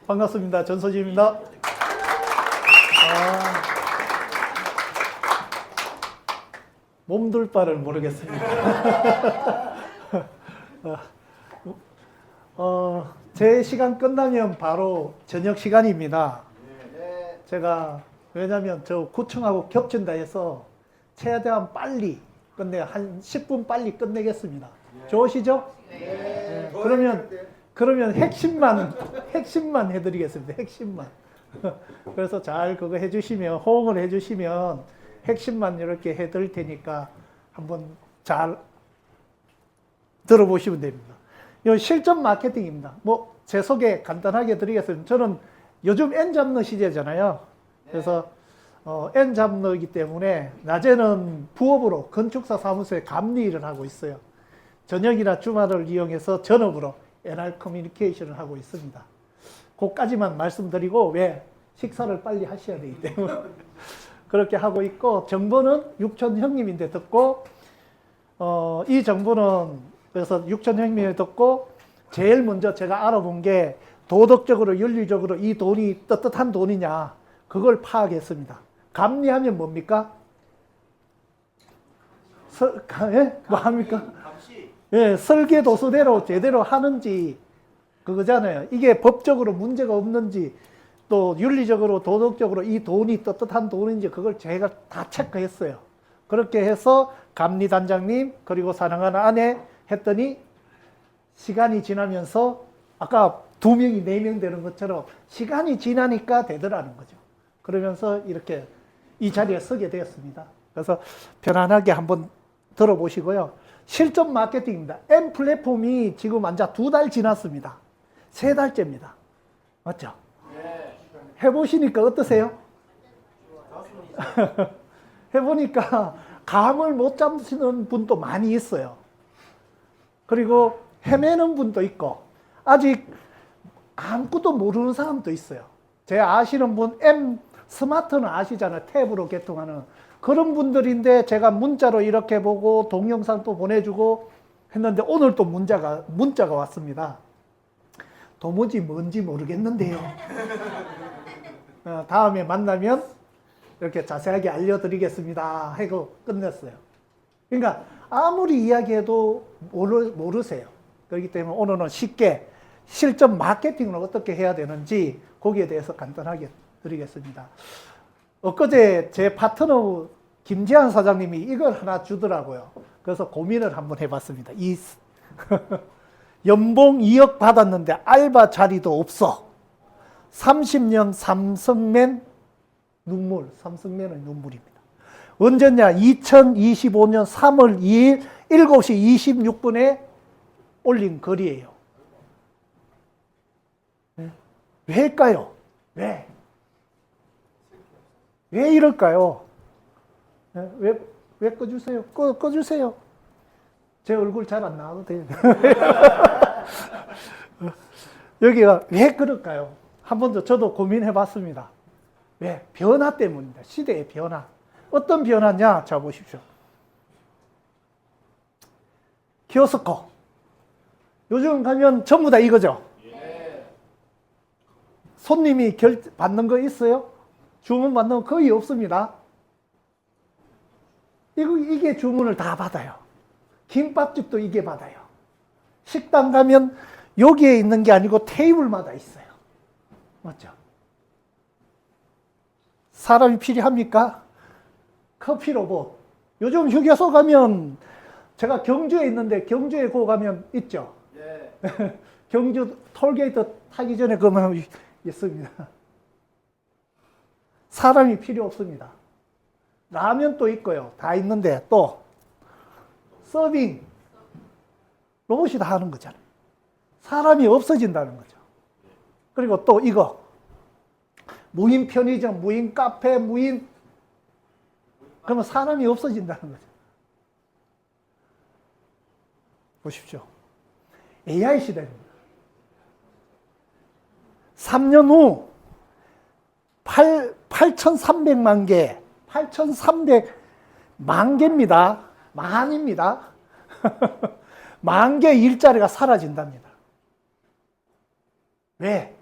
반갑습니다. 전소진입니다. 몸둘 바를 모르겠습니다. 제 시간 끝나면 바로 저녁 시간입니다. 제가 왜냐면 저 구청하고 겹친다 해서 최대한 빨리 한 10분 빨리 끝내겠습니다. 좋으시죠? 네. 그러면 핵심만 해드리겠습니다. 핵심만. 그래서 잘 그거 해주시면, 호응을 해주시면 핵심만 이렇게 해드릴 테니까 한번 잘 들어보시면 됩니다. 이 실전 마케팅입니다. 제 소개 간단하게 드리겠습니다. 저는 요즘 N 잡너 시대잖아요. 그래서 N 잡너이기 때문에 낮에는 부업으로 건축사 사무소에 감리 일을 하고 있어요. 저녁이나 주말을 이용해서 전업으로 NR 커뮤니케이션을 하고 있습니다. 그까지만 말씀드리고 왜 식사를 빨리 하셔야 되기 때문에 그렇게 하고 있고, 정보는 육천 형님인데 듣고 이 정보는 그래서 육천 형님이 듣고 제일 먼저 제가 알아본 게 도덕적으로 윤리적으로 이 돈이 떳떳한 돈이냐 그걸 파악했습니다. 감리하면 뭡니까? 뭐 합니까? 예, 설계도서대로 제대로 하는지 그거잖아요. 이게 법적으로 문제가 없는지 또 윤리적으로 도덕적으로 이 돈이 떳떳한 돈인지 그걸 제가 다 체크했어요. 그렇게 해서 감리단장님 그리고 사랑하는 아내 했더니 시간이 지나면서 아까 2명이 4명 되는 것처럼 시간이 지나니까 되더라는 거죠. 그러면서 이렇게 이 자리에 서게 되었습니다. 그래서 편안하게 한번 들어보시고요. 실전 마케팅입니다. M 플랫폼이 지금 완전 2달 지났습니다. 3달째입니다. 맞죠? 네. 해보시니까 어떠세요? 해보니까 감을 못 잡으시는 분도 많이 있어요. 그리고 헤매는 분도 있고 아직 아무것도 모르는 사람도 있어요. 제 아시는 분 M 스마트는 아시잖아요. 탭으로 개통하는 그런 분들인데 제가 문자로 이렇게 보고 동영상도 보내주고 했는데 오늘 또 문자가 왔습니다. 도무지 뭔지 모르겠는데요. 다음에 만나면 이렇게 자세하게 알려드리겠습니다 하고 끝냈어요. 그러니까 아무리 이야기해도 모르세요. 그렇기 때문에 오늘은 쉽게 실전 마케팅을 어떻게 해야 되는지 거기에 대해서 간단하게 드리겠습니다. 엊그제 제 파트너 김재한 사장님이 이걸 하나 주더라고요. 그래서 고민을 한번 해봤습니다. 연봉 2억 받았는데 알바 자리도 없어. 30년 삼성맨 눈물, 삼성맨의 눈물입니다. 언제냐? 2025년 3월 2일 7시 26분에 올린 글이에요. 왜일까요? 왜 이럴까요? 왜 꺼주세요? 꺼주세요. 제 얼굴 잘 안 나와도 돼요. 여기가 왜 그럴까요? 한 번 더 저도 고민해 봤습니다. 왜? 변화 때문입니다. 시대의 변화. 어떤 변화냐? 자, 보십시오. 키오스코. 요즘 가면 전부 다 이거죠? 손님이 받는 거 있어요? 주문 받는 거 거의 없습니다. 이게 주문을 다 받아요. 김밥집도 이게 받아요. 식당 가면 여기에 있는 게 아니고 테이블마다 있어요. 맞죠? 사람이 필요합니까? 커피 로봇. 요즘 휴게소 가면 제가 경주에 있는데 경주에 가면 있죠? 네. 경주 톨게이트 타기 전에 그러면 있습니다. 사람이 필요 없습니다. 라면도 있고요. 다 있는데 또 서빙 로봇이 다 하는 거잖아요. 사람이 없어진다는 거죠. 그리고 또 이거 무인 편의점, 무인 카페, 그러면 사람이 없어진다는 거죠. 보십시오. AI 시대입니다. 3년 후 8,300만 개, 8,300만 개입니다. 만입니다. 만 개 일자리가 사라진답니다. 왜?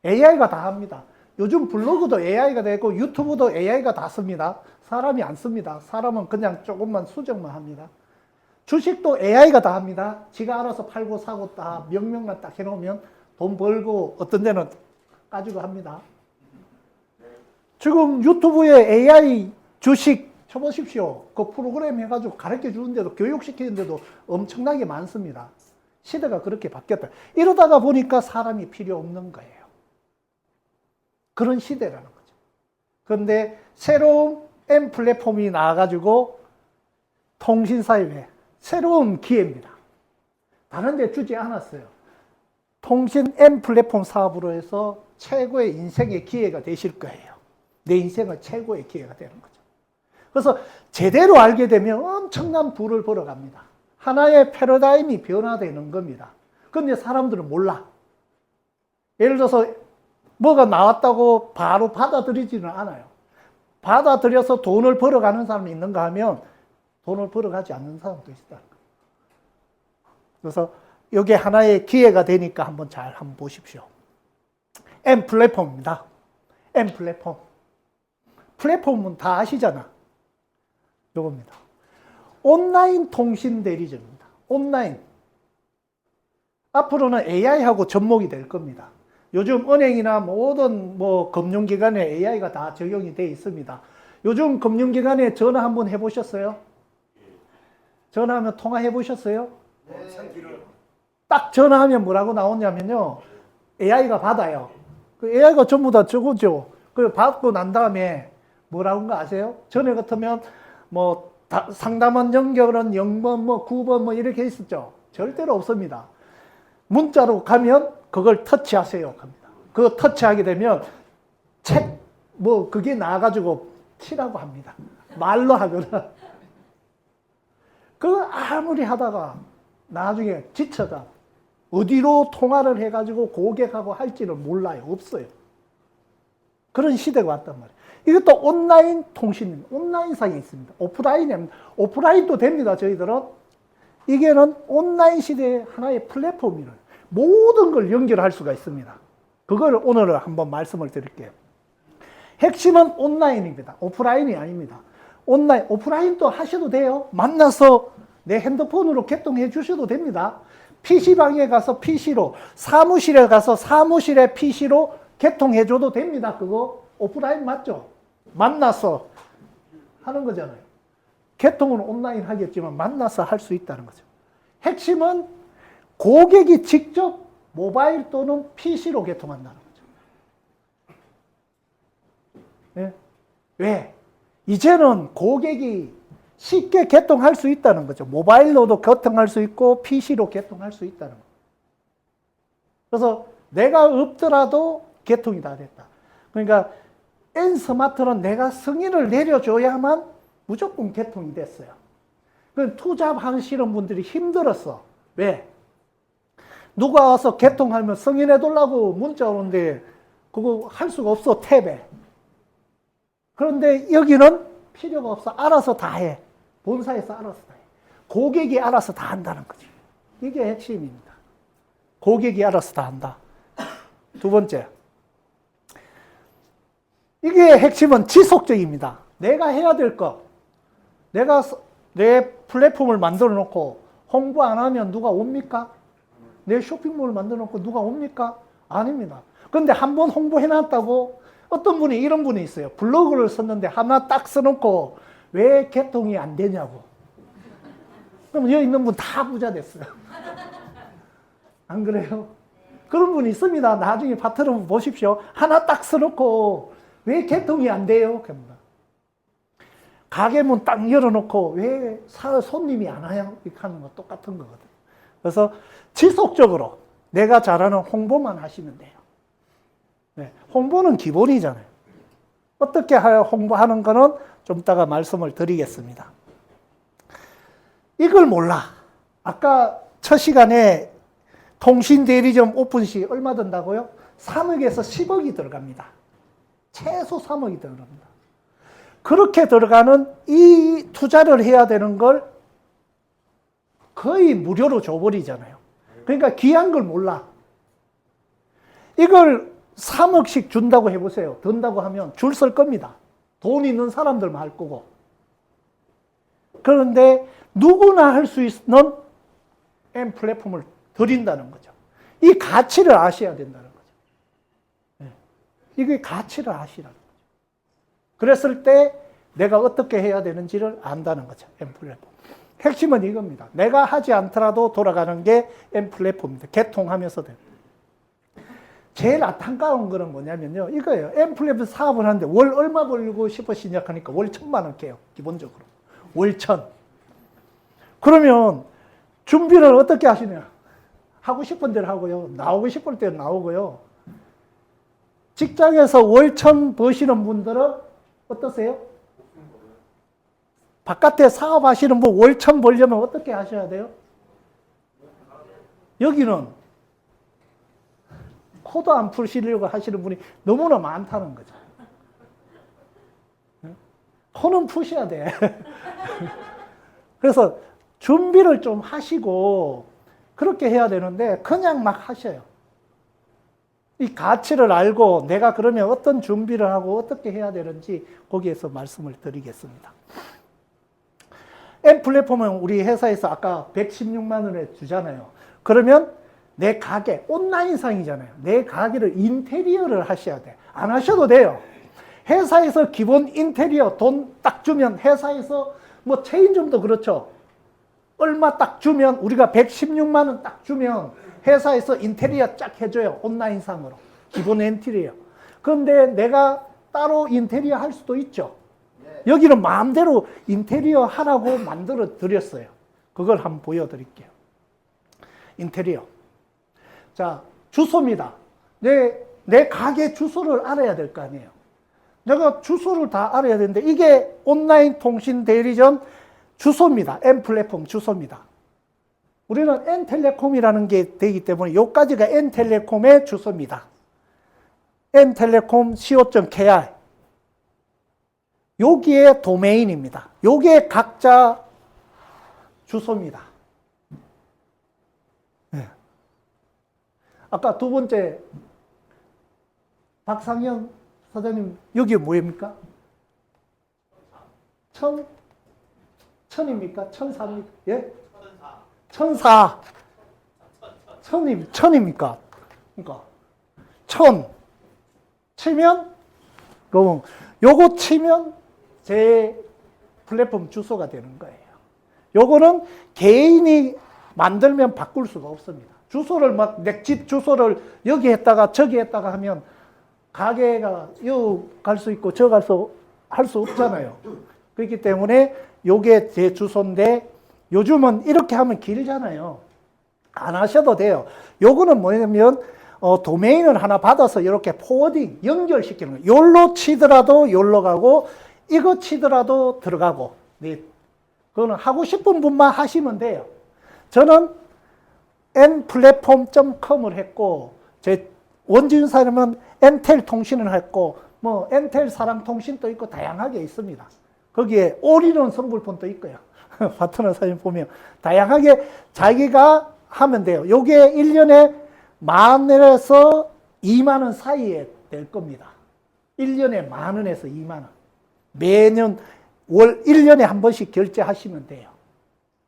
AI가 다 합니다. 요즘 블로그도 AI가 되고 유튜브도 AI가 다 씁니다. 사람이 안 씁니다. 사람은 그냥 조금만 수정만 합니다. 주식도 AI가 다 합니다. 지가 알아서 팔고 사고 다 명령만 딱 해놓으면 돈 벌고 어떤 데는 가지고 합니다. 지금 유튜브에 AI 주식 쳐보십시오. 그 프로그램 해가지고 가르쳐 주는데도 교육시키는데도 엄청나게 많습니다. 시대가 그렇게 바뀌었다. 이러다가 보니까 사람이 필요 없는 거예요. 그런 시대라는 거죠. 그런데 새로운 M 플랫폼이 나와가지고 통신사회 새로운 기회입니다. 다른 데 주지 않았어요. 통신 M 플랫폼 사업으로 해서 최고의 인생의 기회가 되실 거예요. 내 인생의 최고의 기회가 되는 거죠. 그래서 제대로 알게 되면 엄청난 부를 벌어갑니다. 하나의 패러다임이 변화되는 겁니다. 그런데 사람들은 몰라. 예를 들어서 뭐가 나왔다고 바로 받아들이지는 않아요. 받아들여서 돈을 벌어가는 사람이 있는가 하면 돈을 벌어가지 않는 사람도 있다. 그래서 이게 하나의 기회가 되니까 한번 보십시오. M 플랫폼입니다. M 플랫폼. 플랫폼은 다 아시잖아. 요겁니다. 온라인 통신 대리점입니다. 온라인. 앞으로는 AI하고 접목이 될 겁니다. 요즘 은행이나 모든 금융기관에 AI가 다 적용이 되어 있습니다. 요즘 금융기관에 전화 한번 해보셨어요? 전화하면 통화해 보셨어요? 네. 딱 전화하면 뭐라고 나오냐면요. AI가 받아요. 그 AI가 전부 다 저거죠. 그 받고 난 다음에 뭐라고 한 거 아세요? 전에 같으면 상담원 연결은 0번, 9번 이렇게 있었죠. 절대로 없습니다. 문자로 가면 그걸 터치하세요. 합니다. 그거 터치하게 되면 그게 나와가지고 치라고 합니다. 말로 하거나. 그 아무리 하다가 나중에 지쳐가 어디로 통화를 해가지고 고객하고 할지는 몰라요. 없어요. 그런 시대가 왔단 말이에요. 이것도 온라인 통신입니다. 온라인상에 있습니다. 오프라인입니다. 오프라인도 됩니다. 저희들은. 이게는 온라인 시대의 하나의 플랫폼이에요. 모든 걸 연결할 수가 있습니다. 그걸 오늘 한번 말씀을 드릴게요. 핵심은 온라인입니다. 오프라인이 아닙니다. 온라인, 오프라인도 하셔도 돼요. 만나서 내 핸드폰으로 개통해 주셔도 됩니다. PC방에 가서 PC로, 사무실에 가서 사무실에 PC로 개통해 줘도 됩니다. 그거 오프라인 맞죠? 만나서 하는 거잖아요. 개통은 온라인 하겠지만 만나서 할 수 있다는 거죠. 핵심은 고객이 직접 모바일 또는 PC로 개통한다는 거죠. 네? 왜? 이제는 고객이 쉽게 개통할 수 있다는 거죠. 모바일로도 개통할 수 있고 PC로 개통할 수 있다는 거죠. 그래서 내가 없더라도 개통이 다 됐다. 그러니까 N스마트는 내가 승인을 내려줘야만 무조건 개통이 됐어요. 투잡하시는 분들이 힘들었어. 왜? 누가 와서 개통하면 승인해달라고 문자 오는데 그거 할 수가 없어, 탭에. 그런데 여기는 필요가 없어. 알아서 다 해. 본사에서 알아서 다 해. 고객이 알아서 다 한다는 거지. 이게 핵심입니다. 고객이 알아서 다 한다. 두 번째. 이게 핵심은 지속적입니다. 내가 해야 될 거. 내가 내 플랫폼을 만들어 놓고 홍보 안 하면 누가 옵니까? 내 쇼핑몰을 만들어 놓고 누가 옵니까? 아닙니다. 그런데 한번 홍보해 놨다고 어떤 분이 이런 분이 있어요. 블로그를 썼는데 하나 딱 써놓고 왜 개통이 안 되냐고. 그럼 여기 있는 분 다 부자 됐어요. 안 그래요? 그런 분이 있습니다. 나중에 파트너 보십시오. 하나 딱 써놓고 왜 개통이 안 돼요? 그럽니다. 가게문 딱 열어놓고 왜 손님이 안 와요? 이렇게 하는 거 똑같은 거거든요. 그래서 지속적으로 내가 잘하는 홍보만 하시면 돼요. 네, 홍보는 기본이잖아요. 어떻게 홍보하는 거는 좀 이따가 말씀을 드리겠습니다. 이걸 몰라. 아까 첫 시간에 통신대리점 오픈시 얼마 든다고요? 3억에서 10억이 들어갑니다. 최소 3억이 들어갑니다. 그렇게 들어가는 이 투자를 해야 되는 걸 거의 무료로 줘버리잖아요. 그러니까 귀한 걸 몰라. 이걸 3억씩 준다고 해보세요. 든다고 하면 줄 설 겁니다. 돈 있는 사람들만 할 거고. 그런데 누구나 할 수 있는 M 플랫폼을 드린다는 거죠. 이 가치를 아셔야 된다는 거죠. 네. 이게 가치를 아시라는 거죠. 그랬을 때 내가 어떻게 해야 되는지를 안다는 거죠. M 플랫폼. 핵심은 이겁니다. 내가 하지 않더라도 돌아가는 게 M 플랫폼입니다. 개통하면서 됩니다. 제일 안타까운 거는 뭐냐면요. 이거예요. M 플랫폼 사업을 하는데 월 얼마 벌고 싶어 시작하니까 월 1,000만 원 깨요. 기본적으로. 월 1,000. 그러면 준비를 어떻게 하시냐. 하고 싶은 대로 하고요. 나오고 싶을 때 나오고요. 직장에서 월 1,000 버시는 분들은 어떠세요? 바깥에 사업하시는 분 월 1,000 벌려면 어떻게 하셔야 돼요? 여기는 코도 안 푸시려고 하시는 분이 너무나 많다는 거죠. 코는 푸셔야 돼. 그래서 준비를 좀 하시고 그렇게 해야 되는데 그냥 막 하셔요. 이 가치를 알고 내가 그러면 어떤 준비를 하고 어떻게 해야 되는지 거기에서 말씀을 드리겠습니다. M 플랫폼은 우리 회사에서 아까 116만 원에 주잖아요. 그러면 내 가게, 온라인상이잖아요. 내 가게를 인테리어를 하셔야 돼. 안 하셔도 돼요. 회사에서 기본 인테리어 돈 딱 주면 회사에서 뭐 체인점도 그렇죠. 얼마 딱 주면 우리가 116만 원 딱 주면 회사에서 인테리어 쫙 해줘요. 온라인상으로. 기본 인테리어. 그런데 내가 따로 인테리어 할 수도 있죠. 여기는 마음대로 인테리어 하라고 만들어 드렸어요. 그걸 한번 보여드릴게요. 인테리어. 자, 주소입니다. 내 가게 주소를 알아야 될 거 아니에요. 내가 주소를 다 알아야 되는데 이게 온라인 통신 대리점 주소입니다. M 플랫폼 주소입니다. 우리는 N텔레콤이라는 게 되기 때문에 여기까지가 N텔레콤의 주소입니다. N텔레콤 co.kr 여기에 도메인입니다. 요게 각자 주소입니다. 네. 아까 두 번째 박상현 사장님 여기 뭐입니까? 천입니까? 천사입니까? 예? 천사. 천입니까? 그러니까 천 치면 그럼 요거 치면 제 플랫폼 주소가 되는 거예요. 요거는 개인이 만들면 바꿀 수가 없습니다. 주소를 막 내 집 주소를 여기 했다가 저기 했다가 하면 가게가 요 갈 수 있고 저 갈 수 할 수 없잖아요. 그렇기 때문에 요게 제 주소인데 요즘은 이렇게 하면 길잖아요. 안 하셔도 돼요. 요거는 뭐냐면 도메인을 하나 받아서 이렇게 포워딩 연결시키는 거예요. 요로 치더라도 요로 가고 이거 치더라도 들어가고. 네. 그거는 하고 싶은 분만 하시면 돼요. 저는 nplatform.com을 했고 제 원진 사람은 엔텔 통신을 했고 뭐 엔텔 사랑통신도 있고 다양하게 있습니다. 거기에 올인원 성불폰도 있고요. 파트너 사진 보면 다양하게 자기가 하면 돼요. 요게 1년에 10,000원에서 20,000원 사이에 될 겁니다. 1년에 10,000원에서 20,000원. 매년 1년에 한 번씩 결제하시면 돼요.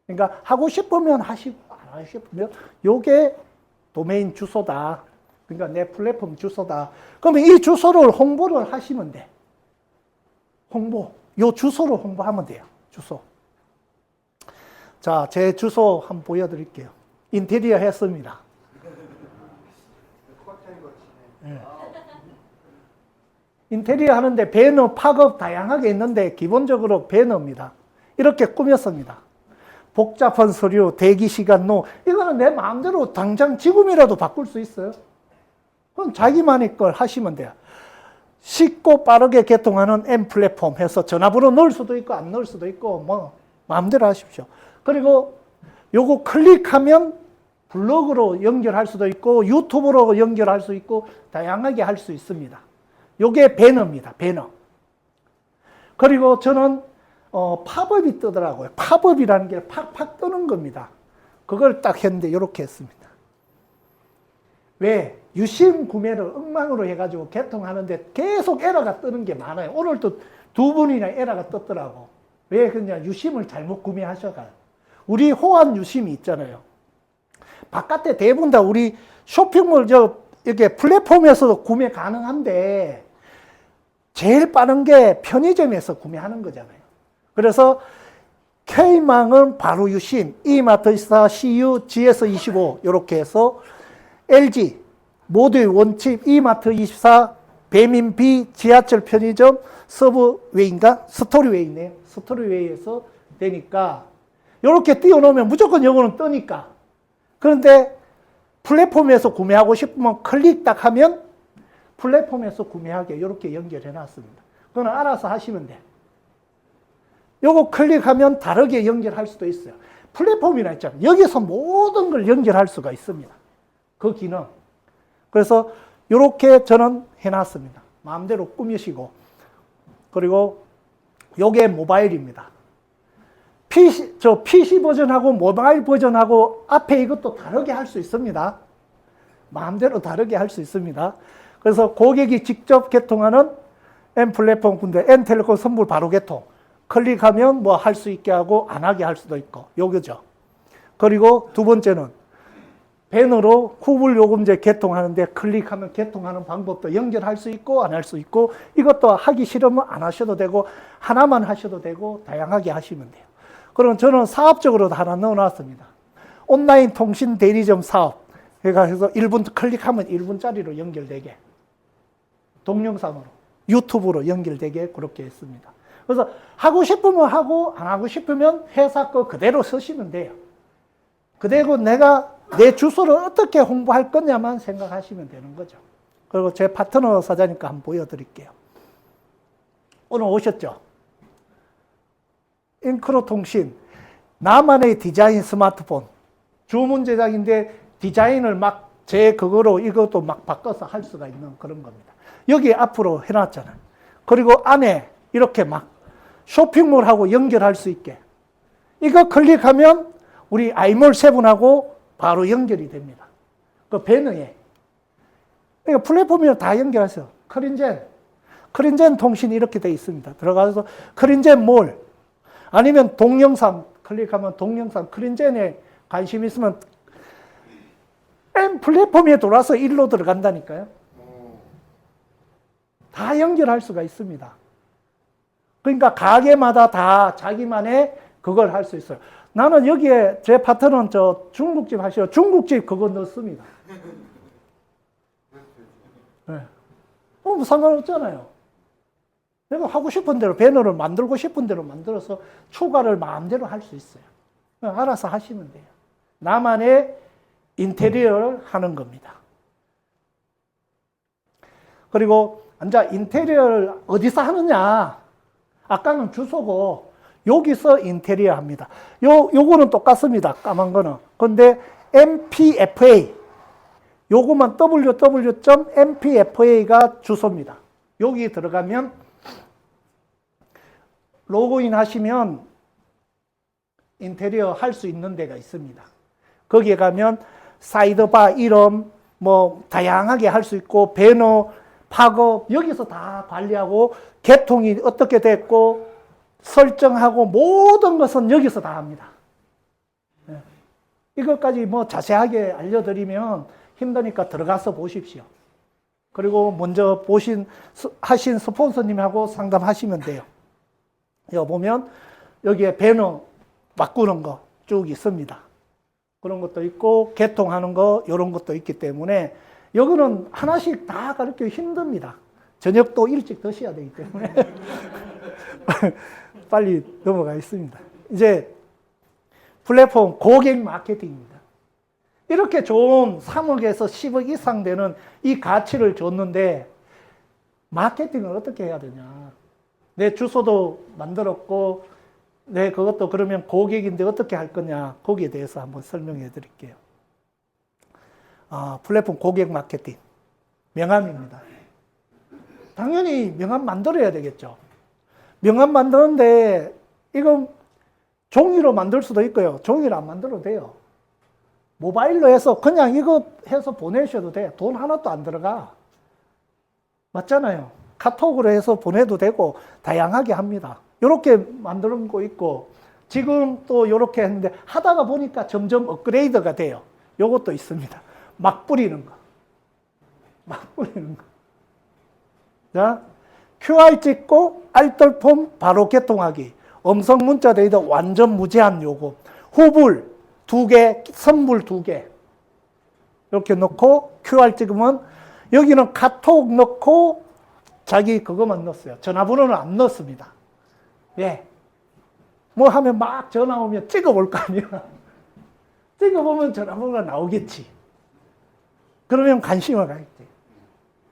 그러니까 하고 싶으면 하시고 안 하고 싶으면 요게 도메인 주소다. 그러니까 내 플랫폼 주소다. 그러면 이 주소를 홍보를 하시면 돼. 홍보. 요 주소로 홍보하면 돼요. 주소. 자, 제 주소 한번 보여드릴게요. 인테리어 했습니다. 네. 인테리어 하는데 배너, 팝업 다양하게 있는데 기본적으로 배너입니다. 이렇게 꾸몄습니다. 복잡한 서류, 대기시간로 이거는 내 마음대로 당장 지금이라도 바꿀 수 있어요. 그럼 자기만의 걸 하시면 돼요. 쉽고 빠르게 개통하는 M 플랫폼 해서 전화번호 넣을 수도 있고 안 넣을 수도 있고 뭐 마음대로 하십시오. 그리고 요거 클릭하면 블로그로 연결할 수도 있고 유튜브로 연결할 수 있고 다양하게 할 수 있습니다. 요게 배너입니다. 배너. 그리고 저는 팝업이 뜨더라고요. 팝업이라는 게 팍팍 뜨는 겁니다. 그걸 딱 했는데 이렇게 했습니다. 왜? 유심 구매를 엉망으로 해가지고 개통하는데 계속 에러가 뜨는 게 많아요. 오늘도 2분이나 에러가 떴더라고. 왜 그냥 유심을 잘못 구매하셔가. 우리 호환 유심이 있잖아요. 바깥에 대부분 다 우리 쇼핑몰 이렇게 플랫폼에서도 구매 가능한데 제일 빠른 게 편의점에서 구매하는 거잖아요. 그래서 K망은 바로 유심, 이마트24, CU, GS25 이렇게 해서 LG 모두의 원칩, 이마트24, 배민비, 지하철 편의점, 서브웨이인가? 스토리웨이네요. 스토리웨이에서 되니까 이렇게 띄워놓으면 무조건 요거는 뜨니까. 그런데 플랫폼에서 구매하고 싶으면 클릭 딱 하면 플랫폼에서 구매하게 이렇게 연결해 놨습니다. 그건 알아서 하시면 돼. 요거 클릭하면 다르게 연결할 수도 있어요. 플랫폼이라 했잖아요. 여기서 모든 걸 연결할 수가 있습니다. 그 기능. 그래서 이렇게 저는 해놨습니다. 마음대로 꾸미시고. 그리고 요게 모바일입니다. PC 버전하고 모바일 버전하고 앞에 이것도 다르게 할 수 있습니다. 마음대로 다르게 할 수 있습니다. 그래서 고객이 직접 개통하는 N플랫폼 군대, N텔레콤 선불 바로 개통. 클릭하면 뭐 할 수 있게 하고 안 하게 할 수도 있고, 요거죠. 그리고 두 번째는 배너로 후불 요금제 개통하는데 클릭하면 개통하는 방법도 연결할 수 있고 안 할 수 있고, 이것도 하기 싫으면 안 하셔도 되고 하나만 하셔도 되고 다양하게 하시면 돼요. 그럼 저는 사업적으로도 하나 넣어놨습니다. 온라인 통신 대리점 사업. 그래서 1분 클릭하면 1분짜리로 연결되게, 동영상으로, 유튜브로 연결되게 그렇게 했습니다. 그래서 하고 싶으면 하고 안 하고 싶으면 회사 거 그대로 쓰시면 돼요. 그대로 내가 내 주소를 어떻게 홍보할 거냐만 생각하시면 되는 거죠. 그리고 제 파트너 사장님과 한번 보여드릴게요. 오늘 오셨죠? 인크로 통신, 나만의 디자인 스마트폰. 주문 제작인데 디자인을 막 제 그거로 이것도 막 바꿔서 할 수가 있는 그런 겁니다. 여기 앞으로 해놨잖아요. 그리고 안에 이렇게 막 쇼핑몰하고 연결할 수 있게. 이거 클릭하면 우리 아이몰 세븐하고 바로 연결이 됩니다. 그 배너에. 그러니까 플랫폼이랑 다 연결하세요. 크린젠 통신이 이렇게 되어 있습니다. 들어가서 크린젠 몰, 아니면 동영상 클릭하면 동영상, 크린젠에 관심 있으면 M 플랫폼에 돌아서 일로 들어간다니까요. 다 연결할 수가 있습니다. 그러니까 가게마다 다 자기만의 그걸 할 수 있어요. 나는 여기에 제 파트너는 저 중국집 하시고 중국집 그거 넣습니다. 네. 뭐 상관없잖아요. 내가 하고 싶은 대로 배너를 만들고 싶은 대로 만들어서 추가를 마음대로 할 수 있어요. 알아서 하시면 돼요. 나만의 인테리어를 하는 겁니다. 그리고 이제 인테리어를 어디서 하느냐? 아까는 주소고 여기서 인테리어 합니다. 요거는 똑같습니다. 까만 거는. 근데 MPFA 요거만 www.mpfa가 주소입니다. 여기 들어가면 로그인 하시면 인테리어 할 수 있는 데가 있습니다. 거기에 가면 사이드바 이름 뭐 다양하게 할 수 있고 배너 팝업 여기서 다 관리하고 개통이 어떻게 됐고 설정하고 모든 것은 여기서 다 합니다. 네. 이것까지 뭐 자세하게 알려드리면 힘드니까 들어가서 보십시오. 그리고 먼저 하신 스폰서님하고 상담하시면 돼요. 여기 보면 여기에 배너 바꾸는 거 쭉 있습니다. 그런 것도 있고 개통하는 거 이런 것도 있기 때문에 여기는 하나씩 다 가르치기 힘듭니다. 저녁도 일찍 드셔야 되기 때문에 빨리 넘어가겠습니다. 이제 플랫폼 고객 마케팅입니다. 이렇게 좋은 3억에서 10억 이상 되는 이 가치를 줬는데 마케팅을 어떻게 해야 되냐. 내 주소도 만들었고 네, 그것도 그러면 고객인데 어떻게 할 거냐. 거기에 대해서 한번 설명해 드릴게요. 플랫폼 고객 마케팅. 명함입니다. 당연히 명함 만들어야 되겠죠. 명함 만드는데 이건 종이로 만들 수도 있고요. 종이로 안 만들어도 돼요. 모바일로 해서 그냥 이거 해서 보내셔도 돼. 돈 하나도 안 들어가. 맞잖아요. 카톡으로 해서 보내도 되고 다양하게 합니다. 이렇게 만드는 거 있고 지금 또 이렇게 했는데 하다가 보니까 점점 업그레이드가 돼요. 요것도 있습니다. 막 뿌리는 거. 막 뿌리는 거. 자, QR 찍고 알뜰폰 바로 개통하기. 음성 문자 데이터 완전 무제한 요금. 후불 2개, 선물 2개. 이렇게 넣고 QR 찍으면 여기는 카톡 넣고 자기 그거만 넣었어요. 전화번호는 안 넣었습니다. 예. 뭐 하면 막 전화 오면 찍어볼 거 아니야. 찍어보면 전화번호가 나오겠지. 그러면 관심을 가겠지.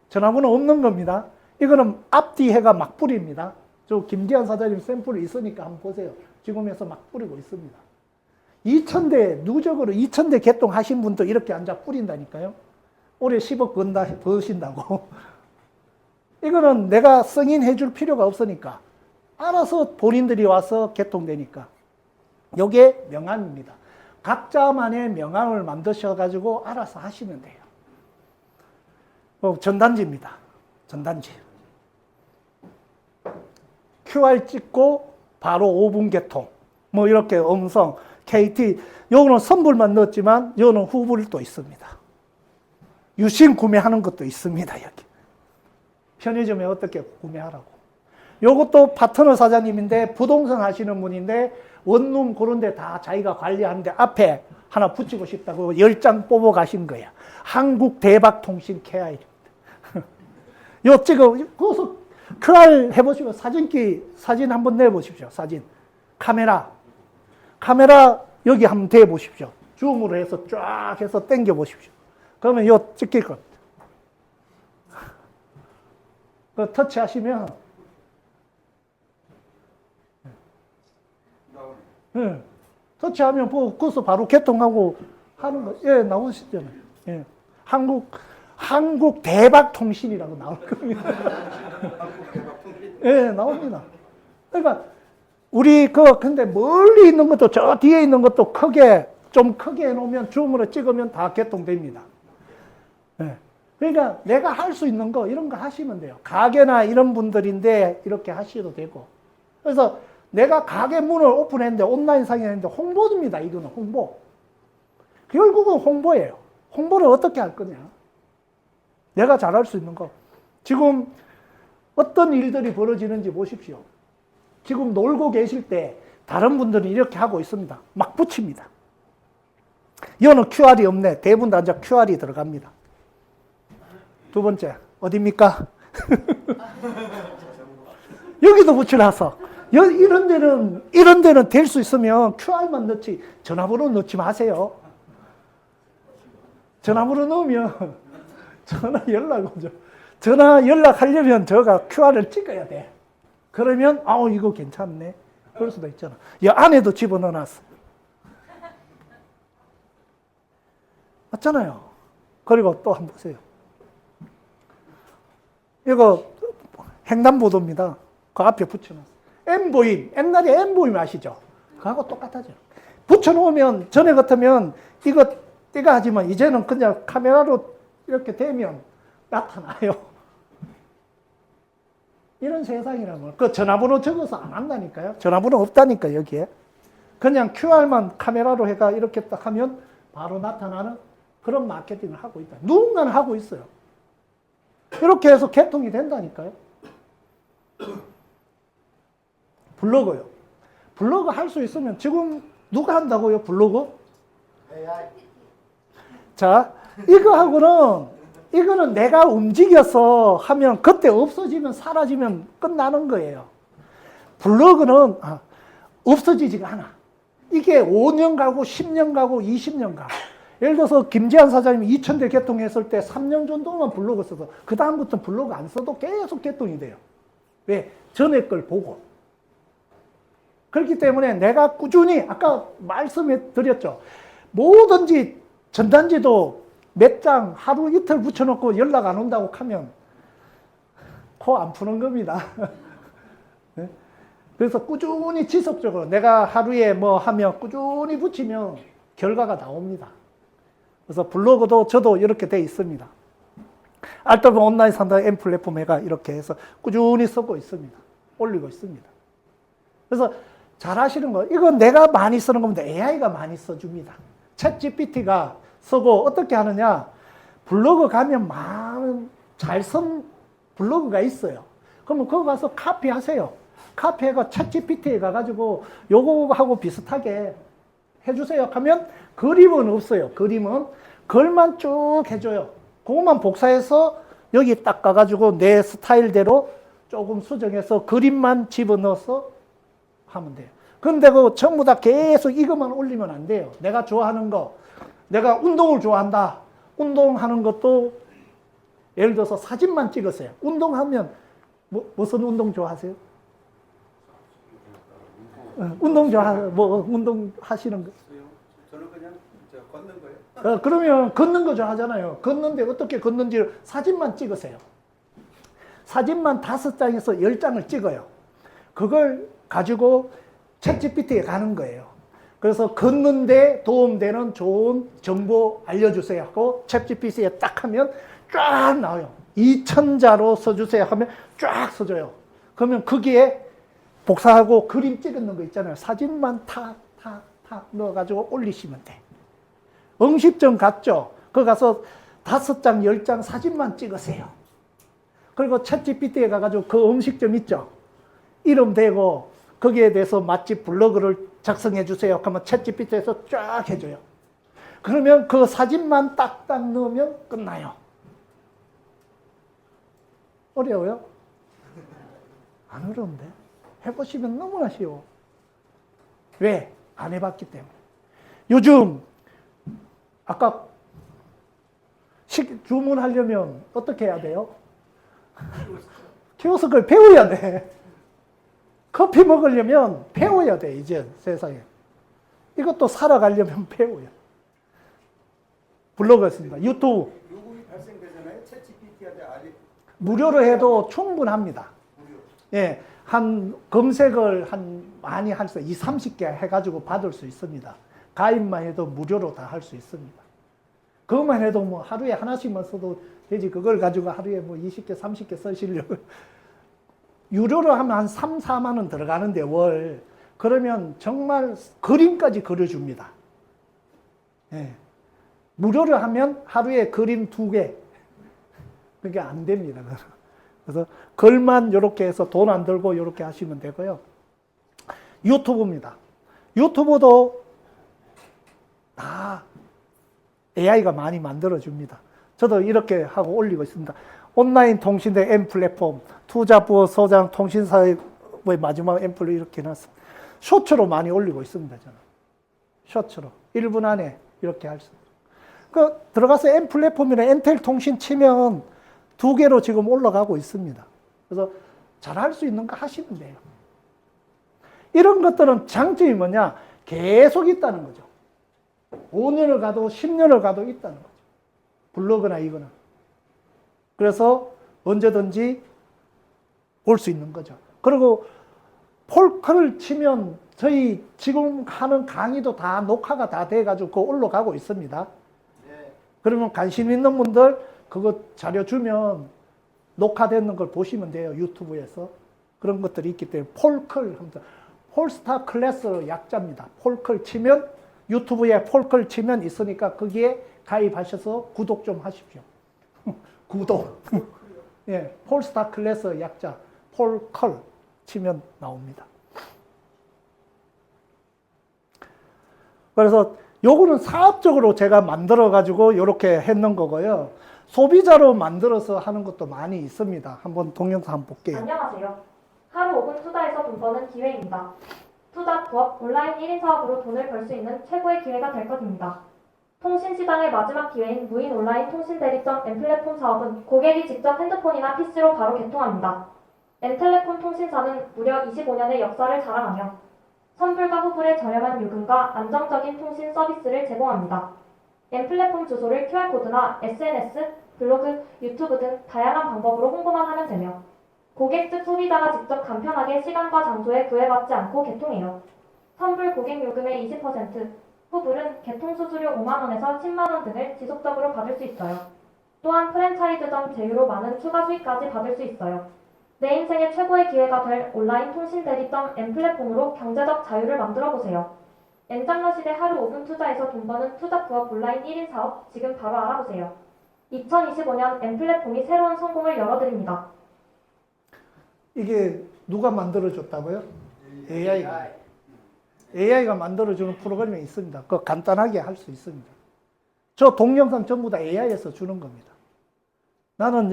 전화번호 없는 겁니다. 이거는 앞뒤 해가 막 뿌립니다. 저 김기한 사장님 샘플이 있으니까 한번 보세요. 지금에서 막 뿌리고 있습니다. 2000대, 누적으로 2000대 개통하신 분도 이렇게 앉아 뿌린다니까요. 올해 10억 버신다고. 이거는 내가 승인해 줄 필요가 없으니까. 알아서 본인들이 와서 개통되니까. 이게 명함입니다. 각자만의 명함을 만드셔가지고 알아서 하시면 돼요. 전단지입니다. 전단지. QR 찍고 바로 5분 개통. 뭐 이렇게 음성, KT. 요거는 선불만 넣었지만 요거는 후불도 있습니다. 유심 구매하는 것도 있습니다. 여기. 편의점에 어떻게 구매하라고. 요것도 파트너 사장님인데 부동산 하시는 분인데 원룸 그런 데 다 자기가 관리하는데 앞에 하나 붙이고 싶다고 10장 뽑아 가신 거야. 한국대박통신 KI입니다. 요 지금 거기서 QR 해보시면 사진 한번 내보십시오. 사진. 카메라 여기 한번 대보십시오. 줌으로 해서 쫙 해서 당겨 보십시오. 그러면 요 찍힐 겁니다. 그 터치하시면 예, 터치하면 거기서 바로 개통하고 하는 거. 예, 나오시잖아요. 예. 한국 대박통신이라고 나올 겁니다. 예, 나옵니다. 그러니까 우리 근데 멀리 있는 것도 저 뒤에 있는 것도 좀 크게 해놓으면 줌으로 찍으면 다 개통됩니다. 예. 그러니까 내가 할 수 있는 거 이런 거 하시면 돼요. 가게나 이런 분들인데 이렇게 하셔도 되고. 그래서 내가 가게 문을 오픈했는데 온라인 상인했는데 홍보입니다. 이거는 홍보. 결국은 홍보예요. 홍보를 어떻게 할 거냐. 내가 잘할 수 있는 거. 지금 어떤 일들이 벌어지는지 보십시오. 지금 놀고 계실 때 다른 분들은 이렇게 하고 있습니다. 막 붙입니다. 이거는 QR이 없네. 대부분 다 이제 QR이 들어갑니다. 두 번째, 어디입니까? 여기도 붙여놔서. 이런 데는 될 수 있으면 QR만 넣지, 전화번호 넣지 마세요. 전화번호 넣으면 전화 연락 오죠. 전화 연락하려면 저가 QR을 찍어야 돼. 그러면, 이거 괜찮네. 그럴 수도 있잖아. 이 안에도 집어넣어놨어. 맞잖아요. 그리고 또 한번 보세요. 이거 횡단보도입니다. 그 앞에 붙여놨어. M보임. 옛날에 M보임 아시죠? 그거하고 똑같아져. 붙여놓으면, 전에 같으면 이거 하지만 이제는 그냥 카메라로 이렇게 대면 나타나요. 이런 세상이라면. 그 전화번호 적어서 안 한다니까요. 전화번호 없다니까, 여기에. 그냥 QR만 카메라로 해가 이렇게 딱 하면 바로 나타나는 그런 마케팅을 하고 있다. 누군가는 하고 있어요. 이렇게 해서 개통이 된다니까요. 블로그요. 블로그 할 수 있으면 지금 누가 한다고요, 블로그? 자, 이거는 내가 움직여서 하면 그때 없어지면 사라지면 끝나는 거예요. 블로그는 없어지지가 않아. 이게 5년 가고 10년 가고 20년 가. 예를 들어서 김재한 사장님이 2000대 개통했을 때 3년 정도만 블로그 써서 그 다음부터 블로그 안 써도 계속 개통이 돼요. 왜? 전에 걸 보고. 그렇기 때문에 내가 꾸준히 아까 말씀해 드렸죠. 뭐든지 전단지도 몇 장 하루 이틀 붙여놓고 연락 안 온다고 하면 코 안 푸는 겁니다. 네? 그래서 꾸준히 지속적으로 내가 하루에 뭐 하면 꾸준히 붙이면 결과가 나옵니다. 그래서 블로그도 저도 이렇게 돼 있습니다. 알뜰폰 온라인 상담 M 플랫폼에가 이렇게 해서 꾸준히 쓰고 있습니다. 올리고 있습니다. 그래서 잘 하시는 거, 이건 내가 많이 쓰는 겁니다. AI가 많이 써줍니다. 챗 GPT가 쓰고 어떻게 하느냐, 블로그 가면 많은 잘 쓴 블로그가 있어요. 그러면 그거 가서 카피하세요. 카피해가 챗 GPT에 가가지고 요거하고 비슷하게 해주세요 하면 그림은 없어요. 그림은 글만 쭉 해줘요. 그것만 복사해서 여기 딱 가가지고 내 스타일대로 조금 수정해서 그림만 집어넣어서 하면 돼요. 근데 그 전부 다 계속 이것만 올리면 안 돼요. 내가 좋아하는 거, 내가 운동을 좋아한다. 운동하는 것도 예를 들어서 사진만 찍으세요. 운동하면 무슨 운동 좋아하세요? 운동 운동 하시는 거? 저는 그냥 걷는 거예요. 그러면 걷는 거 좋아하잖아요. 걷는데 어떻게 걷는지를 사진만 찍으세요. 사진만 5장에서 10장을 찍어요. 그걸 가지고 챗 GPT에 가는 거예요. 그래서 걷는데 도움되는 좋은 정보 알려주세요 하고 챗 GPT에 딱 하면 쫙 나와요. 2000자로 써주세요 하면 쫙 써줘요. 그러면 거기에 복사하고 그림 찍는 거 있잖아요. 사진만 탁 넣어가지고 올리시면 돼. 응시증 같죠? 거기 가서 5장, 10장 사진만 찍으세요. 그리고 챗 GPT에 가가지고 그 음식점 있죠? 이름 대고 거기에 대해서 맛집 블로그를 작성해 주세요. 그러면 챗 GPT에서 쫙 해줘요. 그러면 그 사진만 딱딱 넣으면 끝나요. 어려워요? 안 어려운데? 해보시면 너무나 쉬워. 왜? 안 해봤기 때문에. 요즘 아까 주문하려면 어떻게 해야 돼요? 키오스크를 배워야 돼. 커피 먹으려면 배워야 돼, 이제 세상에. 이것도 살아가려면 배워야. 블로그가 있습니다. 유튜브. 요금이 발생되잖아요. 챗 GPT한테 아직 무료로 해도 충분합니다. 무료. 예, 검색을 많이 할 수, 20, 30개 해가지고 받을 수 있습니다. 가입만 해도 무료로 다 할 수 있습니다. 그것만 해도 뭐 하루에 하나씩만 써도 되지, 그걸 가지고 하루에 뭐 20개, 30개 쓰시려고. 유료로 하면 한 3, 4만 원 들어가는데 월. 그러면 정말 그림까지 그려줍니다. 예. 무료로 하면 하루에 그림 2개. 그게 안 됩니다. 그래서 글만 이렇게 해서 돈 안 들고 이렇게 하시면 되고요. 유튜브입니다. 유튜브도 다 AI가 많이 만들어줍니다. 저도 이렇게 하고 올리고 있습니다. 온라인 통신대 M 플랫폼, 투자부어 소장 통신사의 마지막 M 플랫폼 이렇게 해놨습니다. 쇼츠로 많이 올리고 있습니다. 저는. 쇼츠로. 1분 안에 이렇게 할 수 있습니다. 들어가서 M 플랫폼이나 엔텔 통신 치면 2개로 지금 올라가고 있습니다. 그래서 잘할 수 있는 거 하시면 돼요. 이런 것들은 장점이 뭐냐? 계속 있다는 거죠. 5년을 가도 10년을 가도 있다는 거죠. 블로그나 이거는. 그래서 언제든지 볼 수 있는 거죠. 그리고 폴크를 치면 저희 지금 하는 강의도 다 녹화가 다 돼가지고 그거 올라가고 있습니다. 네. 그러면 관심 있는 분들 그거 자료 주면 녹화되는 걸 보시면 돼요. 유튜브에서. 그런 것들이 있기 때문에 폴클 합니다. 폴스타 클래스 약자입니다. 폴클 치면 유튜브에 폴클 치면 있으니까 거기에 가입하셔서 구독 좀 하십시오. 구독. 예, 폴스타 클래스 약자 폴클 치면 나옵니다. 그래서 요거는 사업적으로 제가 만들어 가지고 이렇게 했는 거고요. 소비자로 만들어서 하는 것도 많이 있습니다. 한번 동영상 한번 볼게요. 안녕하세요. 하루 5분 투자해서 돈 버는 기회입니다. 투자 부업 온라인 1인 사업으로 돈을 벌 수 있는 최고의 기회가 될 것입니다. 통신시장의 마지막 기회인 무인 온라인 통신대리점 M플랫폼 사업은 고객이 직접 핸드폰이나 PC로 바로 개통합니다. M텔레콤 통신사는 무려 25년의 역사를 자랑하며 선불과 후불의 저렴한 요금과 안정적인 통신 서비스를 제공합니다. M플랫폼 주소를 QR코드나 SNS, 블로그, 유튜브 등 다양한 방법으로 홍보만 하면 되며 고객 즉 소비자가 직접 간편하게 시간과 장소에 구애받지 않고 개통해요. 선불 고객 요금의 20%, 후불은 개통수수료 5만원에서 10만원 등을 지속적으로 받을 수 있어요. 또한 프랜차이즈점 제휴로 많은 추가 수익까지 받을 수 있어요. 내 인생의 최고의 기회가 될 온라인 통신 대리점 N플랫폼으로 경제적 자유를 만들어보세요. N장러 시대 하루 5분 투자에서 돈 버는 투자 부업 온라인 1인 사업 지금 바로 알아보세요. 2025년 N플랫폼이 새로운 성공을 열어드립니다. 이게 누가 만들어줬다고요? AI가. AI가 만들어주는 프로그램이 있습니다. 그거 간단하게 할 수 있습니다. 저 동영상 전부 다 AI에서 주는 겁니다. 나는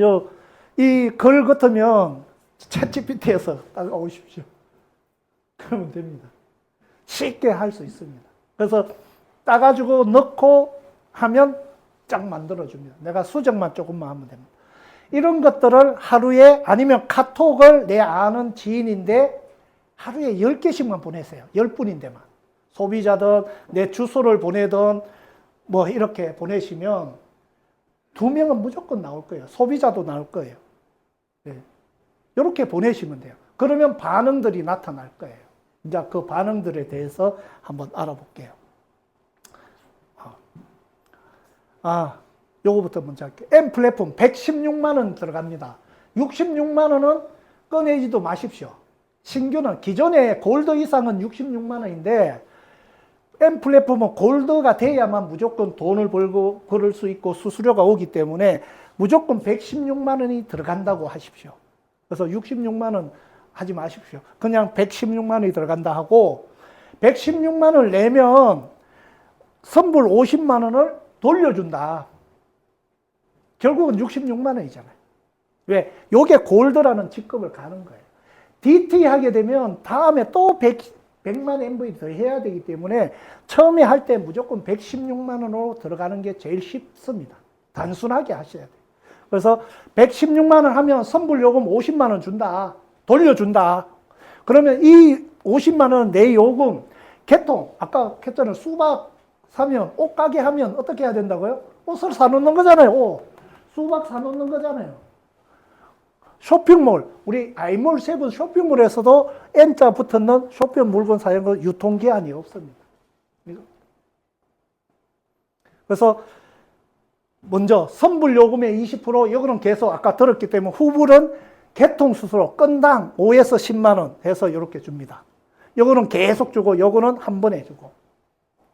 이 글 같으면 챗GPT에서 딱 오십시오. 그러면 됩니다. 쉽게 할 수 있습니다. 그래서 따가지고 넣고 하면 쫙 만들어줍니다. 내가 수정만 조금만 하면 됩니다. 이런 것들을 하루에 아니면 카톡을 내 아는 지인인데 하루에 10개씩만 보내세요. 10분인데만. 소비자든 내 주소를 보내든 뭐 이렇게 보내시면 2명은 무조건 나올 거예요. 소비자도 나올 거예요. 네. 이렇게 보내시면 돼요. 그러면 반응들이 나타날 거예요. 이제 그 반응들에 대해서 한번 알아볼게요. 요거부터 먼저 할게요. N플랫폼 116만 원 들어갑니다. 66만 원은 꺼내지도 마십시오. 신규는 기존의 골드 이상은 66만 원인데 N플랫폼은 골드가 돼야만 무조건 돈을 벌을 수 있고 수수료가 오기 때문에 무조건 116만 원이 들어간다고 하십시오. 그래서 66만 원 하지 마십시오. 그냥 116만 원이 들어간다 하고 116만 원을 내면 선불 50만 원을 돌려준다. 결국은 66만 원이잖아요. 왜? 요게 골드라는 직급을 가는 거예요. DT 하게 되면 다음에 또 100만 MV 더 해야 되기 때문에 처음에 할 때 무조건 116만 원으로 들어가는 게 제일 쉽습니다. 단순하게 하셔야 돼요. 그래서 116만 원 하면 선불 요금 50만 원 준다. 돌려준다. 그러면 이 50만 원 내 요금, 개통, 아까 했잖아요. 수박 사면, 옷가게 하면 어떻게 해야 된다고요? 옷을 사놓는 거잖아요. 옷. 수박 사놓는 거잖아요. 쇼핑몰, 우리 아이몰 세븐 쇼핑몰에서도 N자 붙었는 쇼핑 물건 사용 유통기한이 없습니다. 그래서 먼저 선불요금의 20%, 이거는 계속 아까 들었기 때문에 후불은 개통수수료 건당 5에서 10만 원 해서 이렇게 줍니다. 이거는 계속 주고 이거는 한 번에 주고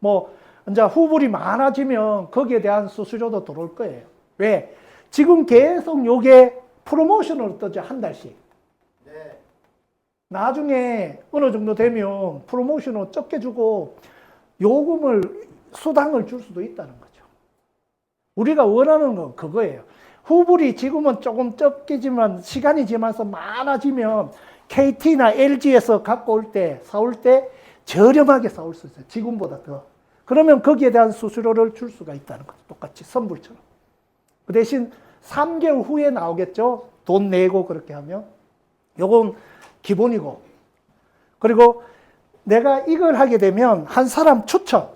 뭐 이제 후불이 많아지면 거기에 대한 수수료도 들어올 거예요. 왜? 지금 계속 요게 프로모션으로 뜨죠. 한 달씩. 네. 나중에 어느 정도 되면 프로모션으로 적게 주고 요금을 수당을 줄 수도 있다는 거죠. 우리가 원하는 건 그거예요. 후불이 지금은 조금 적게지만 시간이 지나서 많아지면 KT나 LG에서 갖고 올 때, 사올 때 저렴하게 사올 수 있어요. 지금보다 더. 그러면 거기에 대한 수수료를 줄 수가 있다는 거죠. 똑같이 선불처럼. 그 대신 3개월 후에 나오겠죠. 돈 내고 그렇게 하면. 요건 기본이고. 그리고 내가 이걸 하게 되면 한 사람 추천,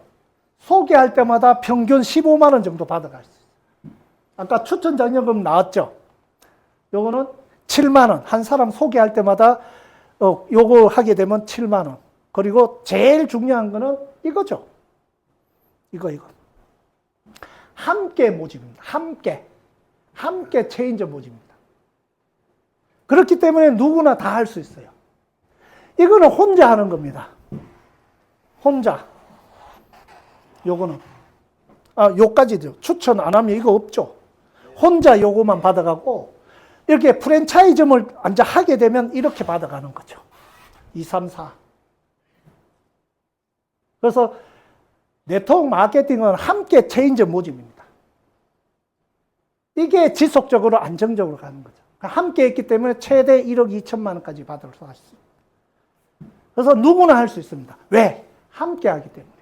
소개할 때마다 평균 15만 원 정도 받아갈 수 있어요. 아까 추천 장려금 나왔죠. 요거는 7만 원. 한 사람 소개할 때마다 요거 하게 되면 7만 원. 그리고 제일 중요한 거는 이거죠. 이거. 함께 모집입니다. 함께 체인저 모집입니다. 그렇기 때문에 누구나 다 할 수 있어요. 이거는 혼자 하는 겁니다. 혼자. 요거는. 요까지죠. 추천 안 하면 이거 없죠. 혼자 요거만 받아가고, 이렇게 프랜차이즈점을 앉아 하게 되면 이렇게 받아가는 거죠. 2, 3, 4. 그래서 네트워크 마케팅은 함께 체인저 모집입니다. 이게 지속적으로 안정적으로 가는 거죠. 함께 했기 때문에 최대 1억 2천만 원까지 받을 수 있습니다. 그래서 누구나 할 수 있습니다. 왜? 함께 하기 때문에.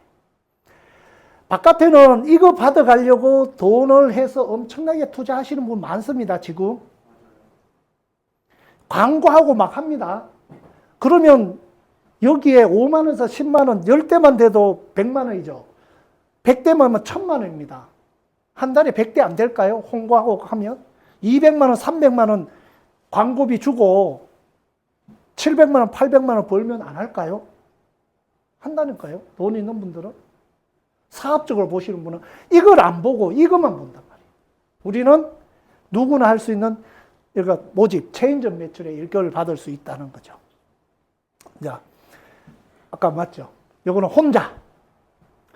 바깥에는 이거 받아가려고 돈을 해서 엄청나게 투자하시는 분 많습니다, 지금. 광고하고 막 합니다. 그러면 여기에 5만 원에서 10만 원, 10대만 돼도 100만 원이죠. 100대만 하면 1000만 원입니다. 한 달에 100대 안 될까요? 홍보하고 하면 200만 원, 300만 원 광고비 주고 700만 원, 800만 원 벌면 안 할까요? 한다니까요. 돈 있는 분들은. 사업적으로 보시는 분은 이걸 안 보고 이것만 본단 말이에요. 우리는 누구나 할 수 있는 그러니까 모집, 체인점 매출의 일격을 받을 수 있다는 거죠. 자, 아까 맞죠? 요거는 혼자.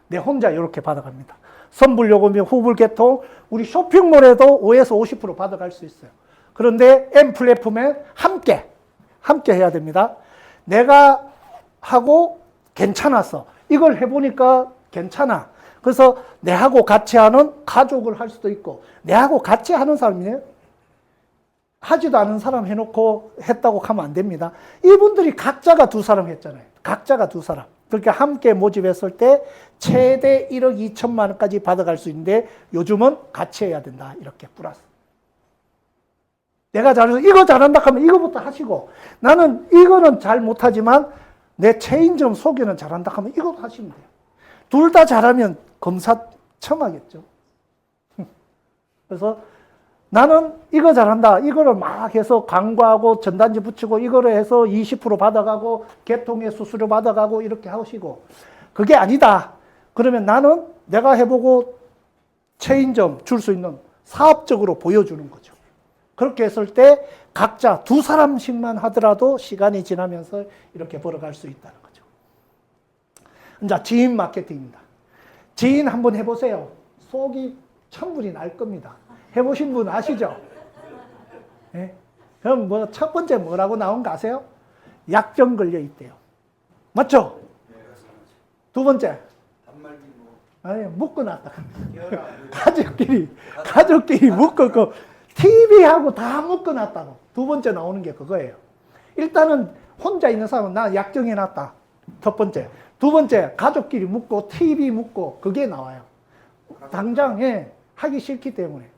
내 혼자 이렇게 받아갑니다. 선불 요금이 후불 개통, 우리 쇼핑몰에도 5에서 50% 받아갈 수 있어요. 그런데 M 플랫폼에 함께 해야 됩니다. 내가 하고 괜찮았어. 이걸 해보니까 괜찮아. 그래서 내하고 같이 하는 가족을 할 수도 있고, 내하고 같이 하는 사람이에요. 하지도 않은 사람 해놓고 했다고 하면 안 됩니다. 이분들이 각자가 2사람 했잖아요. 각자가 2사람. 그렇게 함께 모집했을 때 최대 1억 2천만 원까지 받아갈 수 있는데 요즘은 같이 해야 된다. 이렇게 플러스. 내가 잘해서 이거 잘한다 하면 이거부터 하시고, 나는 이거는 잘 못하지만 내 체인점 소개는 잘한다 하면 이것도 하시면 돼요. 둘 다 잘하면 검사청하겠죠. 그래서 나는 이거 잘한다. 이거를 막 해서 광고하고 전단지 붙이고 이거를 해서 20% 받아가고 개통에 수수료 받아가고 이렇게 하시고, 그게 아니다. 그러면 나는 내가 해보고 체인점 줄 수 있는 사업적으로 보여주는 거죠. 그렇게 했을 때 각자 2사람씩만 하더라도 시간이 지나면서 이렇게 벌어갈 수 있다는 거죠. 이제 지인 마케팅입니다. 지인 한번 해보세요. 속이 천불이 날 겁니다. 해보신 분 아시죠? 네? 그럼 뭐 첫 번째 뭐라고 나온 거 아세요? 약정 걸려 있대요. 맞죠? 두 번째. 아니, 묶어놨다. 가족끼리 묶었고, TV하고 다 묶어놨다고. 두 번째 나오는 게 그거예요. 일단은 혼자 있는 사람은 나 약정해놨다. 첫 번째. 두 번째, 가족끼리 묶고, TV 묶고, 그게 나와요. 당장, 하기 싫기 때문에.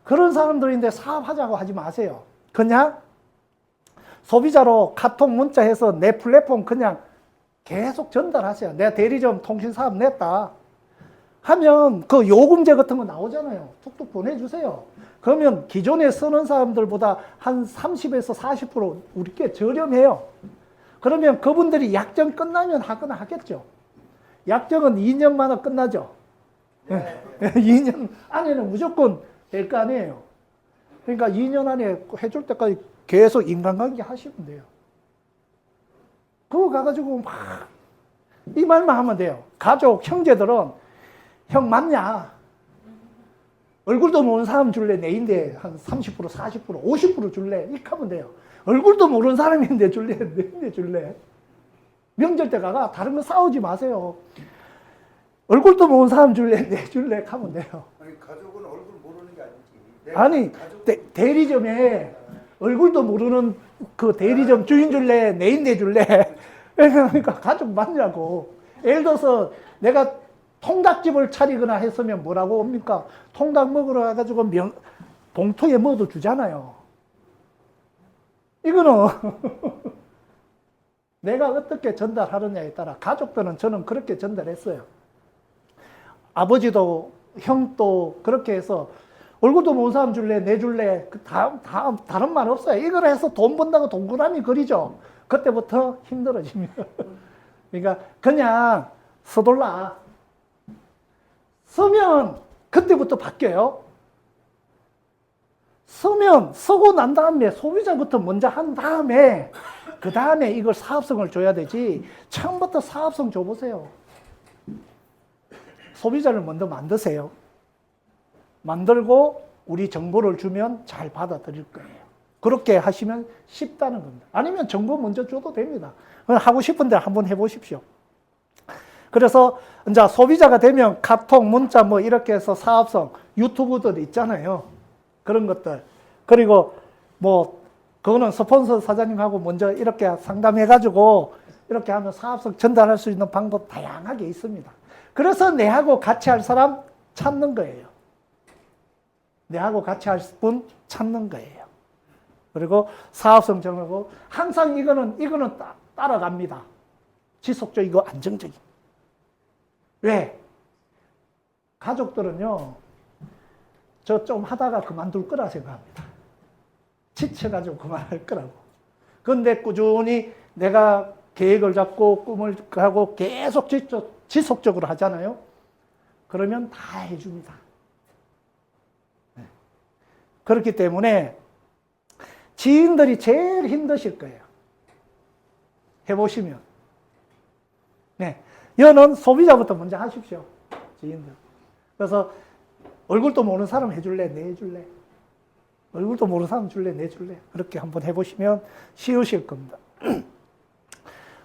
그런 사람들인데 사업하자고 하지 마세요. 그냥 소비자로 카톡 문자해서 내 플랫폼 그냥 계속 전달하세요. 내가 대리점 통신사업 냈다 하면 그 요금제 같은 거 나오잖아요. 툭툭 보내주세요. 그러면 기존에 쓰는 사람들보다 한 30에서 40% 우리 꽤 저렴해요. 그러면 그분들이 약정 끝나면 하거나 하겠죠. 약정은 2년마다 끝나죠. 네. 2년 안에는 무조건 될 거 아니에요. 그러니까 2년 안에 해줄 때까지 계속 인간관계 하시면 돼요. 그거 가가지고 막 이 말만 하면 돼요. 가족, 형제들은 형 맞냐? 얼굴도 모르는 사람 줄래? 내인데 한 30%, 40%, 50% 줄래? 이렇게 하면 돼요. 얼굴도 모르는 사람인데 줄래? 내인데 줄래? 명절 때 가가 다른 거 싸우지 마세요. 얼굴도 모르는 사람 줄래? 내 줄래? 하면 돼요. 아니, 가족은 얼굴 모르는 게 아니지. 아니, 가족... 대리점에 얼굴도 모르는 그 대리점 주인 줄래? 내인데 줄래? 그러니까 가족 맞냐고. 예를 들어서 내가 통닭집을 차리거나 했으면 뭐라고 옵니까? 통닭 먹으러 가가지고 봉투에 뭐도 주잖아요. 이거는 내가 어떻게 전달하느냐에 따라 가족들은 저는 그렇게 전달했어요. 아버지도 형도 그렇게 해서 얼굴도 모르는 사람 줄래? 내 줄래? 다른 말 없어요. 이걸 해서 돈 번다고 동그라미 그리죠. 그때부터 힘들어집니다. 그러니까 그냥 서둘러. 서면 그때부터 바뀌어요. 서면 서고 난 다음에 소비자부터 먼저 한 다음에 그 다음에 이걸 사업성을 줘야 되지. 처음부터 사업성 줘보세요. 소비자를 먼저 만드세요. 만들고 우리 정보를 주면 잘 받아들일 거예요. 그렇게 하시면 쉽다는 겁니다. 아니면 정보 먼저 줘도 됩니다. 하고 싶은데 한번 해보십시오. 그래서 이제 소비자가 되면 카톡, 문자 뭐 이렇게 해서 사업성, 유튜브들 있잖아요. 그런 것들. 그리고 뭐 그거는 스폰서 사장님하고 먼저 이렇게 상담해가지고 이렇게 하면 사업성 전달할 수 있는 방법 다양하게 있습니다. 그래서 내하고 같이 할 사람 찾는 거예요. 내하고 같이 할 분 찾는 거예요. 그리고 사업성 정하고 항상 이거는 따라갑니다. 지속적이고 안정적인. 왜? 가족들은요, 저 좀 하다가 그만둘 거라 생각합니다. 지쳐가지고 그만할 거라고. 그런데 꾸준히 내가 계획을 잡고 꿈을 하고 계속 지속적으로 하잖아요. 그러면 다 해줍니다. 네. 그렇기 때문에 지인들이 제일 힘드실 거예요. 해보시면. 네. 여는 소비자부터 먼저 하십시오. 지인들. 그래서 얼굴도 모르는 사람 해줄래? 내 해줄래? 얼굴도 모르는 사람 줄래? 내 줄래? 그렇게 한번 해보시면 쉬우실 겁니다.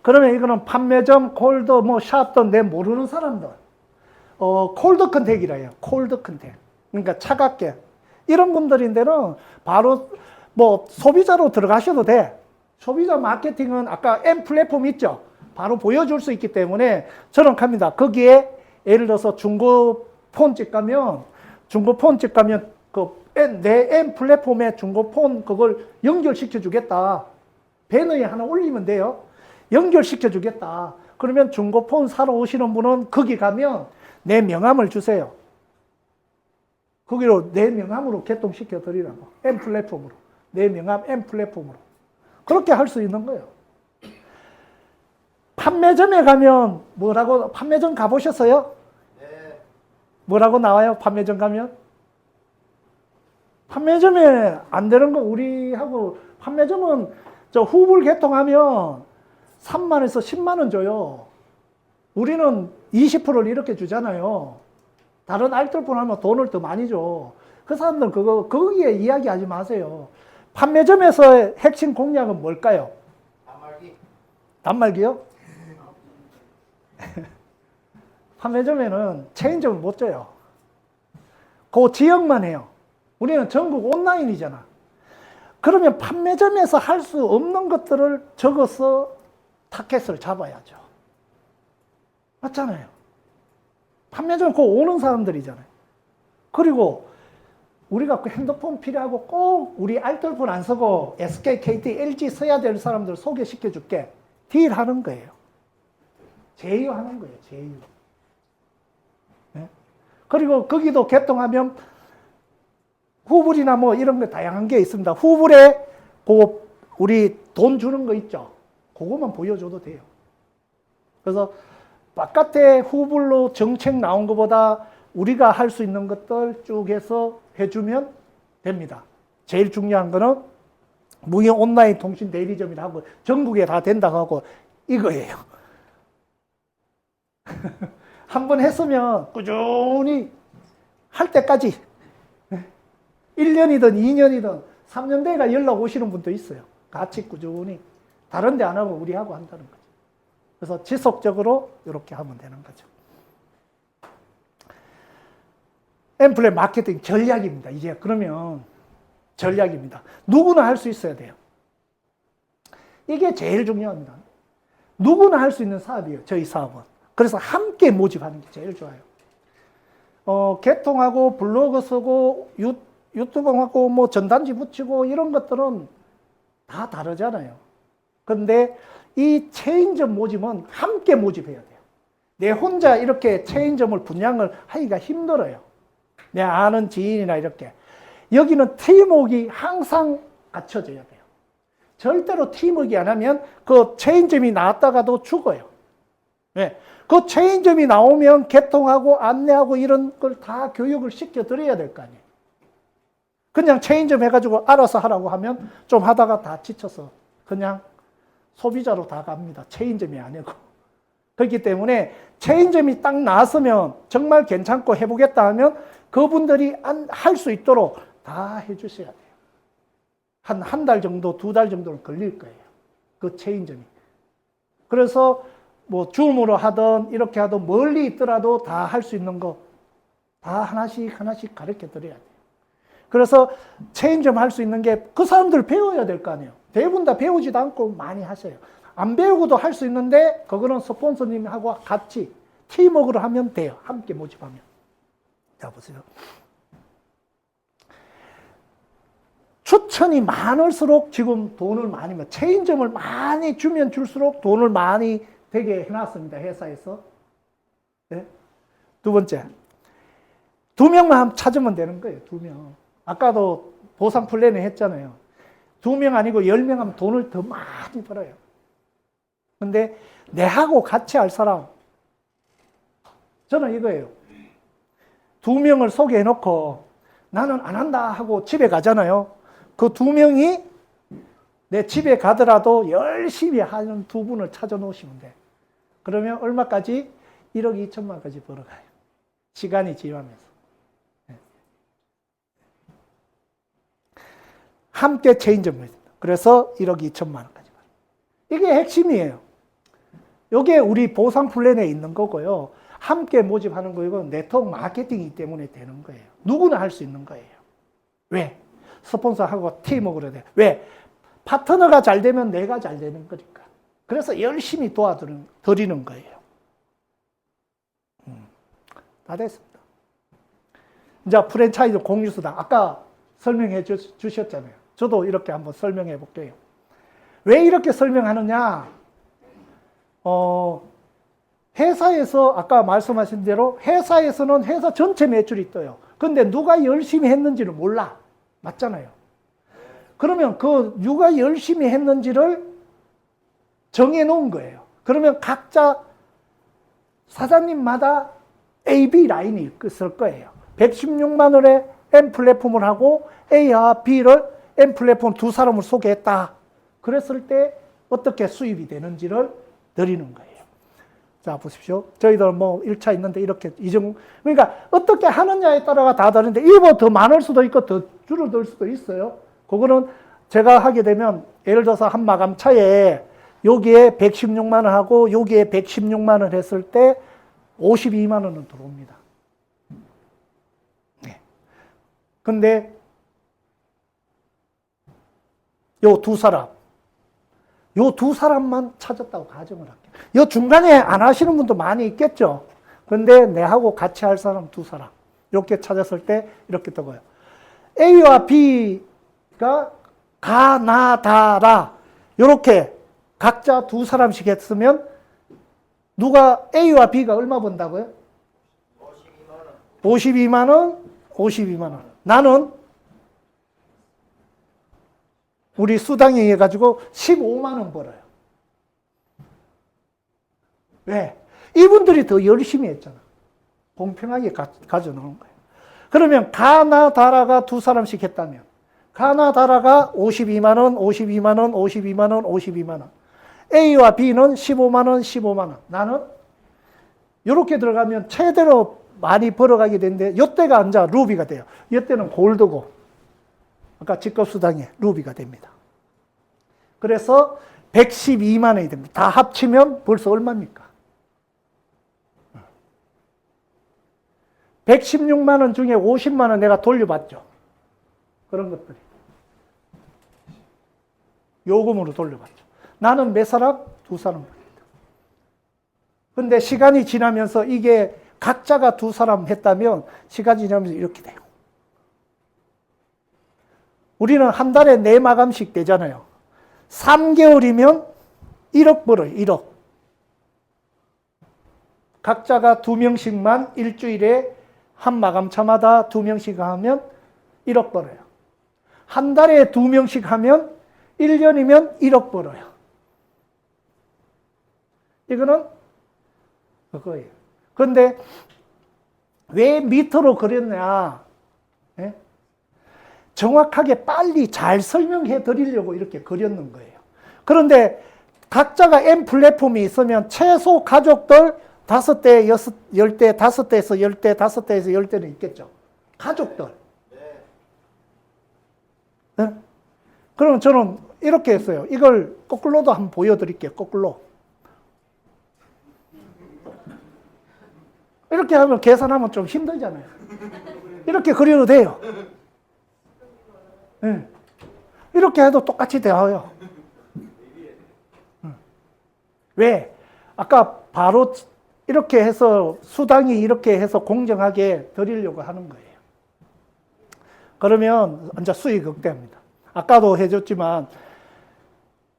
그러면 이거는 판매점, 콜드, 샵도 내 모르는 사람들. 콜드 컨택이라 해요. 콜드 컨택. 그러니까 차갑게. 이런 분들인데는 바로 소비자로 들어가셔도 돼. 소비자 마케팅은 아까 M 플랫폼 있죠? 바로 보여줄 수 있기 때문에 저는 갑니다. 거기에 예를 들어서 중고폰집 가면 내 M 플랫폼에 중고폰 그걸 연결시켜 주겠다. 배너에 하나 올리면 돼요. 연결시켜 주겠다. 그러면 중고폰 사러 오시는 분은 거기 가면 내 명함을 주세요. 거기로 내 명함으로 개통시켜 드리라고. M 플랫폼으로. 내 명함 M 플랫폼으로. 그렇게 할 수 있는 거예요. 판매점에 가면 판매점 가보셨어요? 네. 뭐라고 나와요? 판매점 가면? 판매점에 안 되는 거 우리하고 판매점은 후불 개통하면 3만에서 10만 원 줘요. 우리는 20%를 이렇게 주잖아요. 다른 알뜰폰 하면 돈을 더 많이 줘. 그 사람들 거기에 이야기하지 마세요. 판매점에서의 핵심 공략은 뭘까요? 단말기. 단말기요? 판매점에는 체인점을 못 줘요. 그 지역만 해요. 우리는 전국 온라인이잖아. 그러면 판매점에서 할 수 없는 것들을 적어서 타켓을 잡아야죠. 맞잖아요. 판매점 꼭 오는 사람들이잖아요. 그리고 우리가 그 핸드폰 필요하고 꼭 우리 알뜰폰 안 쓰고 SK, KT, LG 써야 될 사람들 소개시켜 줄게. 딜하는 거예요. 제휴하는 거예요. 제휴. 네? 그리고 거기도 개통하면 후불이나 이런 거 다양한 게 있습니다. 후불에 우리 돈 주는 거 있죠. 그거만 보여줘도 돼요. 그래서 바깥에 후불로 정책 나온 것보다 우리가 할 수 있는 것들 쭉 해서 해주면 됩니다. 제일 중요한 거는 무인 온라인 통신 대리점이라 하고 전국에 다 된다고 하고 이거예요. 한번 했으면 꾸준히 할 때까지 1년이든 2년이든 3년 대가 연락 오시는 분도 있어요. 같이 꾸준히 다른 데 안 하고 우리하고 한다는 거죠. 그래서 지속적으로 이렇게 하면 되는 거죠. 엠플렛 마케팅 전략입니다. 이제 그러면 전략입니다. 누구나 할 수 있어야 돼요. 이게 제일 중요합니다. 누구나 할 수 있는 사업이에요. 저희 사업은. 그래서 함께 모집하는 게 제일 좋아요. 개통하고 블로그 쓰고 유튜브 하고 전단지 붙이고 이런 것들은 다 다르잖아요. 그런데 이 체인점 모집은 함께 모집해야 돼요. 내 혼자 이렇게 체인점을 분양을 하기가 힘들어요. 내 아는 지인이나 이렇게. 여기는 팀워크가 항상 갖춰져야 돼요. 절대로 팀워크 안 하면 그 체인점이 나왔다가도 죽어요. 네. 그 체인점이 나오면 개통하고 안내하고 이런 걸 다 교육을 시켜드려야 될 거 아니에요. 그냥 체인점 해가지고 알아서 하라고 하면 좀 하다가 다 지쳐서 그냥 소비자로 다 갑니다. 체인점이 아니고. 그렇기 때문에 체인점이 딱 나왔으면 정말 괜찮고 해보겠다 하면 그분들이 할 수 있도록 다 해주셔야 돼요. 한 달 정도, 2달 정도는 걸릴 거예요. 그 체인점이. 그래서 줌으로 하든 이렇게 하든 멀리 있더라도 다 할 수 있는 거 다 하나씩 가르쳐 드려야 돼요. 그래서 체인점 할 수 있는 게 그 사람들 배워야 될 거 아니에요. 대부분 다 배우지도 않고 많이 하세요. 안 배우고도 할 수 있는데 그거는 스폰서님하고 같이 팀워크로 하면 돼요. 함께 모집하면. 자, 보세요. 추천이 많을수록 지금 돈을 많이, 체인점을 많이 주면 줄수록 돈을 많이 되게 해놨습니다. 회사에서. 네? 두 번째. 2명만 찾으면 되는 거예요. 2명. 아까도 보상 플랜을 했잖아요. 2명 아니고 10명 하면 돈을 더 많이 벌어요. 근데 내하고 같이 할 사람, 저는 이거예요. 2명을 소개해놓고 나는 안 한다 하고 집에 가잖아요. 그 2명이 내 집에 가더라도 열심히 하는 2분을 찾아 놓으시면 돼. 그러면 얼마까지? 1억 2천만까지 벌어가요. 시간이 지나면서. 함께 체인점입니다. 그래서 1억 2천만 원까지. 이게 핵심이에요. 이게 우리 보상 플랜에 있는 거고요. 함께 모집하는 거이고 네트워크 마케팅이기 때문에 되는 거예요. 누구나 할 수 있는 거예요. 왜? 스폰서하고 팀워크로 돼. 왜? 파트너가 잘 되면 내가 잘 되는 거니까. 그래서 열심히 도와드리는 거예요. 다 됐습니다. 이제 프랜차이즈 공유수당. 아까 설명해 주셨잖아요. 저도 이렇게 한번 설명해 볼게요. 왜 이렇게 설명하느냐? 회사에서 아까 말씀하신 대로 회사에서는 회사 전체 매출이 떠요. 근데 누가 열심히 했는지를 몰라. 맞잖아요. 그러면 그 누가 열심히 했는지를 정해 놓은 거예요. 그러면 각자 사장님마다 A, B 라인이 있을 거예요. 116만 원에 M 플랫폼을 하고 A와 B를 M 플랫폼 2사람을 소개했다. 그랬을 때 어떻게 수입이 되는지를 드리는 거예요. 자, 보십시오. 저희들 뭐 1차 있는데 이렇게 그러니까 어떻게 하느냐에 따라가 다 다른데 이거 더 많을 수도 있고 더 줄어들 수도 있어요. 그거는 제가 하게 되면 예를 들어서 한 마감차에 여기에 116만 원 하고 여기에 116만 원 했을 때 52만 원은 들어옵니다. 네. 근데 요 2사람만 찾았다고 가정을 할게요. 요 중간에 안 하시는 분도 많이 있겠죠. 근데 내하고 같이 할 사람 2사람. 이렇게 찾았을 때 이렇게 뜨고요. A와 B가 가나다라. 이렇게 각자 2사람씩 했으면 누가 A와 B가 얼마 번다고요? 52만 원, 52만 원. 나는 우리 수당이 해가지고 15만 원 벌어요. 왜? 이분들이 더 열심히 했잖아. 공평하게 가져놓은 거예요. 그러면 가나다라가 2사람씩 했다면 가나다라가 52만 원, 52만 원, 52만 원, 52만 원. A와 B는 15만 원, 15만 원. 나는 이렇게 들어가면 최대로 많이 벌어가게 되는데 이때가 이제 루비가 돼요. 이때는 골드고 아까 직급수당에 루비가 됩니다. 그래서 112만 원이 됩니다. 다 합치면 벌써 얼마입니까? 116만 원 중에 50만 원 내가 돌려받죠. 그런 것들이. 요금으로 돌려받죠. 나는 몇 사람? 2사람 겁니다. 근데 시간이 지나면서 이게 각자가 2사람 했다면 시간이 지나면서 이렇게 돼요. 우리는 한 달에 4마감씩 되잖아요. 3개월이면 1억 벌어요. 1억. 각자가 2명씩만 일주일에 한 마감차마다 2명씩 하면 1억 벌어요. 한 달에 2명씩 하면 1년이면 1억 벌어요. 이거는 그거예요. 그런데 왜 미터로 그렸냐? 예? 정확하게 빨리 잘 설명해 드리려고 이렇게 그렸는 거예요. 그런데 각자가 M 플랫폼이 있으면 최소 가족들 5대, 10대, 5대에서 10대, 5대에서 10대는 있겠죠. 가족들. 네? 그럼 저는 이렇게 했어요. 이걸 거꾸로도 한번 보여드릴게요. 거꾸로. 이렇게 하면 계산하면 좀 힘들잖아요. 이렇게 그려도 돼요. 네. 이렇게 해도 똑같이 돼요. 왜? 아까 바로 이렇게 해서 수당이 이렇게 해서 공정하게 드리려고 하는 거예요. 그러면 이제 수익 극대화입니다. 아까도 해줬지만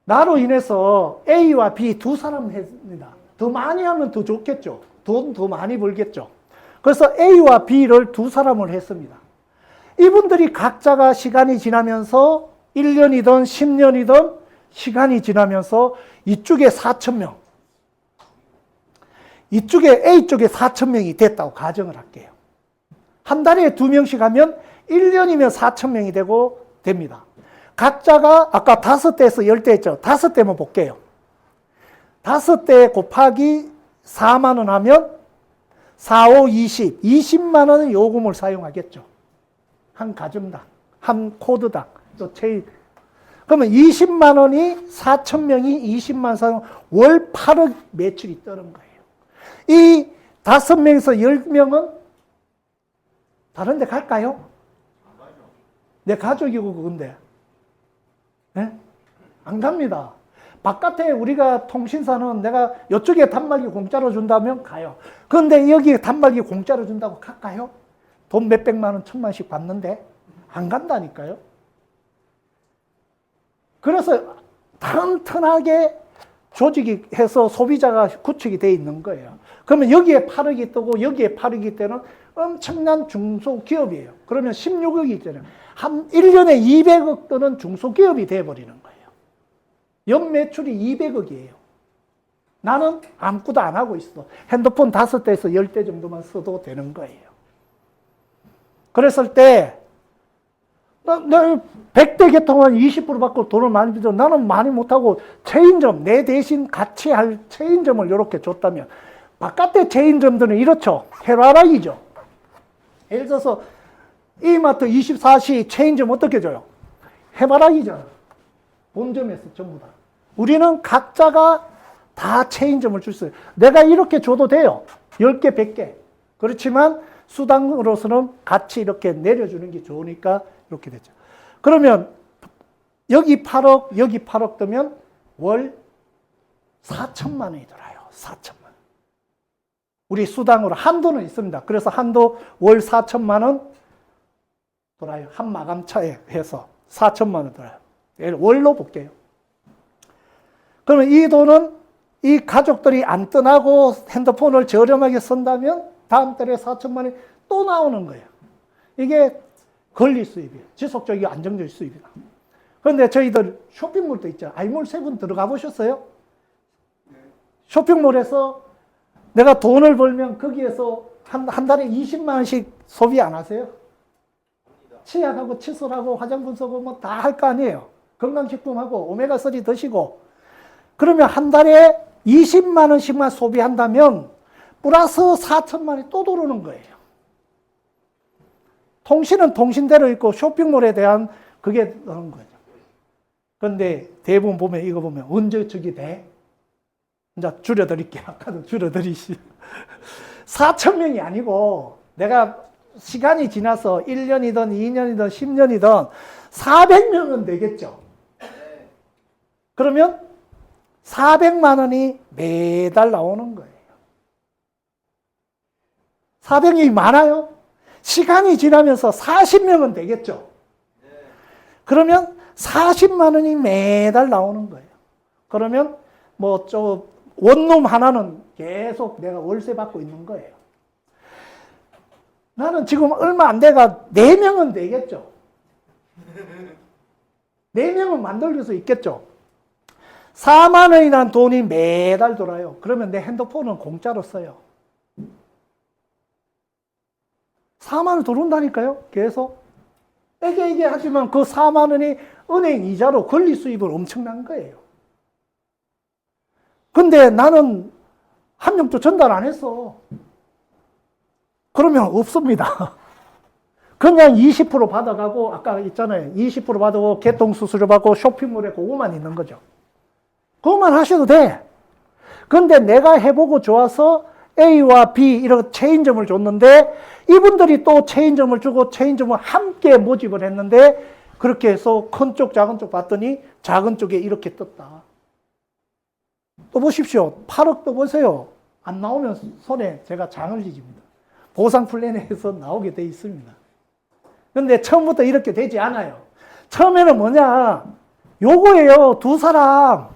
나로 인해서 A와 B 2사람 했습니다. 더 많이 하면 더 좋겠죠. 돈 더 많이 벌겠죠. 그래서 A와 B를 2사람을 했습니다. 이분들이 각자가 시간이 지나면서 1년이든 10년이든 시간이 지나면서 이쪽에 4,000명. 이쪽에 A쪽에 4,000명이 됐다고 가정을 할게요. 한 달에 2명씩 하면 1년이면 4,000명이 되고 됩니다. 각자가 아까 5대에서 10대 했죠. 5대만 볼게요. 5대 곱하기 4만 원 하면 4, 5, 20. 20만 원의 요금을 사용하겠죠. 한 가정당, 한 코드당. 또 제일 그러면 20만 원이 4,000명이 20만 사용 월 8억 매출이 뜨는 거예요. 이 5명에서 10명은 다른 데 갈까요? 내 가족이고 그건데. 네? 안 갑니다. 바깥에 우리가 통신사는 내가 이쪽에 단말기 공짜로 준다면 가요. 그런데 여기 단말기 공짜로 준다고 갈까요? 돈 몇백만 원, 1,000만씩 받는데 안 간다니까요. 그래서 튼튼하게 조직이 해서 소비자가 구축이 돼 있는 거예요. 그러면 여기에 8억이 뜨고 여기에 8억이 뜨는 엄청난 중소기업이에요. 그러면 16억이 있잖아요. 한 1년에 200억 뜨는 중소기업이 돼버리는 거예요. 연매출이 200억이에요. 나는 아무것도 안 하고 있어. 핸드폰 5대에서 10대 정도만 써도 되는 거예요. 그랬을 때 나 100대 개통한 20% 받고 돈을 많이 주죠. 나는 많이 못하고 체인점, 내 대신 같이 할 체인점을 이렇게 줬다면 바깥의 체인점들은 이렇죠. 해라락이죠. 예를 들어서 이마트 24시 체인점 어떻게 줘요? 해바라기잖아. 본점에서 전부 다. 우리는 각자가 다 체인점을 줄 수 있어요. 내가 이렇게 줘도 돼요. 10개, 100개. 그렇지만 수당으로서는 같이 이렇게 내려주는 게 좋으니까 이렇게 됐죠. 그러면 여기 8억, 여기 8억 뜨면 월 4천만 원이 들어요. 4천만 원. 우리 수당으로 한도는 있습니다. 그래서 한도 월 4천만 원 돌아요. 한 마감차에 해서 4천만 원 돌아요. 월로 볼게요. 그러면 이 돈은 이 가족들이 안 떠나고 핸드폰을 저렴하게 쓴다면 다음 달에 4천만 원이 또 나오는 거예요. 이게 권리 수입이에요. 지속적이고 안정적인 수입이다. 그런데 저희들 쇼핑몰도 있죠. 아이몰 7 들어가 보셨어요? 쇼핑몰에서 내가 돈을 벌면 거기에서 한 달에 20만 원씩 소비 안 하세요? 치약하고 칫솔하고 화장품 쓰고 뭐 다 할 거 아니에요. 건강식품하고 오메가3 드시고. 그러면 한 달에 20만 원씩만 소비한다면 플러스 4천만 원이 또 들어오는 거예요. 통신은 통신대로 있고 쇼핑몰에 대한 그게 그런 거죠. 그런데 대부분 보면 이거 보면 언제 저기 돼? 이제 줄여드릴게요. 아까도 줄여드리시. 4천 명이 아니고 내가 시간이 지나서 1년이든 2년이든 10년이든 400명은 되겠죠. 그러면 400만 원이 매달 나오는 거예요. 400명이 많아요? 시간이 지나면서 40명은 되겠죠. 그러면 40만 원이 매달 나오는 거예요. 그러면 뭐 좀 원룸 하나는 계속 내가 월세 받고 있는 거예요. 나는 지금 얼마 안 돼가 4명은 되겠죠. 4명은 만들 수 있겠죠. 4만 원이라는 돈이 매달 돌아요. 그러면 내 핸드폰은 공짜로 써요. 4만 원 들어온다니까요. 계속. 이게 하지만 그 4만 원이 은행 이자로 권리 수입은 엄청난 거예요. 근데 나는 한 명도 전달 안 했어. 그러면 없습니다. 그냥 20% 받아가고, 아까 있잖아요. 20% 받아고, 개통수수료 받고, 쇼핑몰에 그거만 있는 거죠. 그것만 하셔도 돼. 근데 내가 해보고 좋아서 A와 B 이런 체인점을 줬는데, 이분들이 또 체인점을 주고 체인점을 함께 모집을 했는데, 그렇게 해서 큰 쪽, 작은 쪽 봤더니, 작은 쪽에 이렇게 떴다. 또 보십시오. 8억 또 보세요. 안 나오면 손에 제가 장을 지집니다. 보상 플랜에서 나오게 돼 있습니다. 근데 처음부터 이렇게 되지 않아요. 처음에는 뭐냐, 요거예요. 두 사람.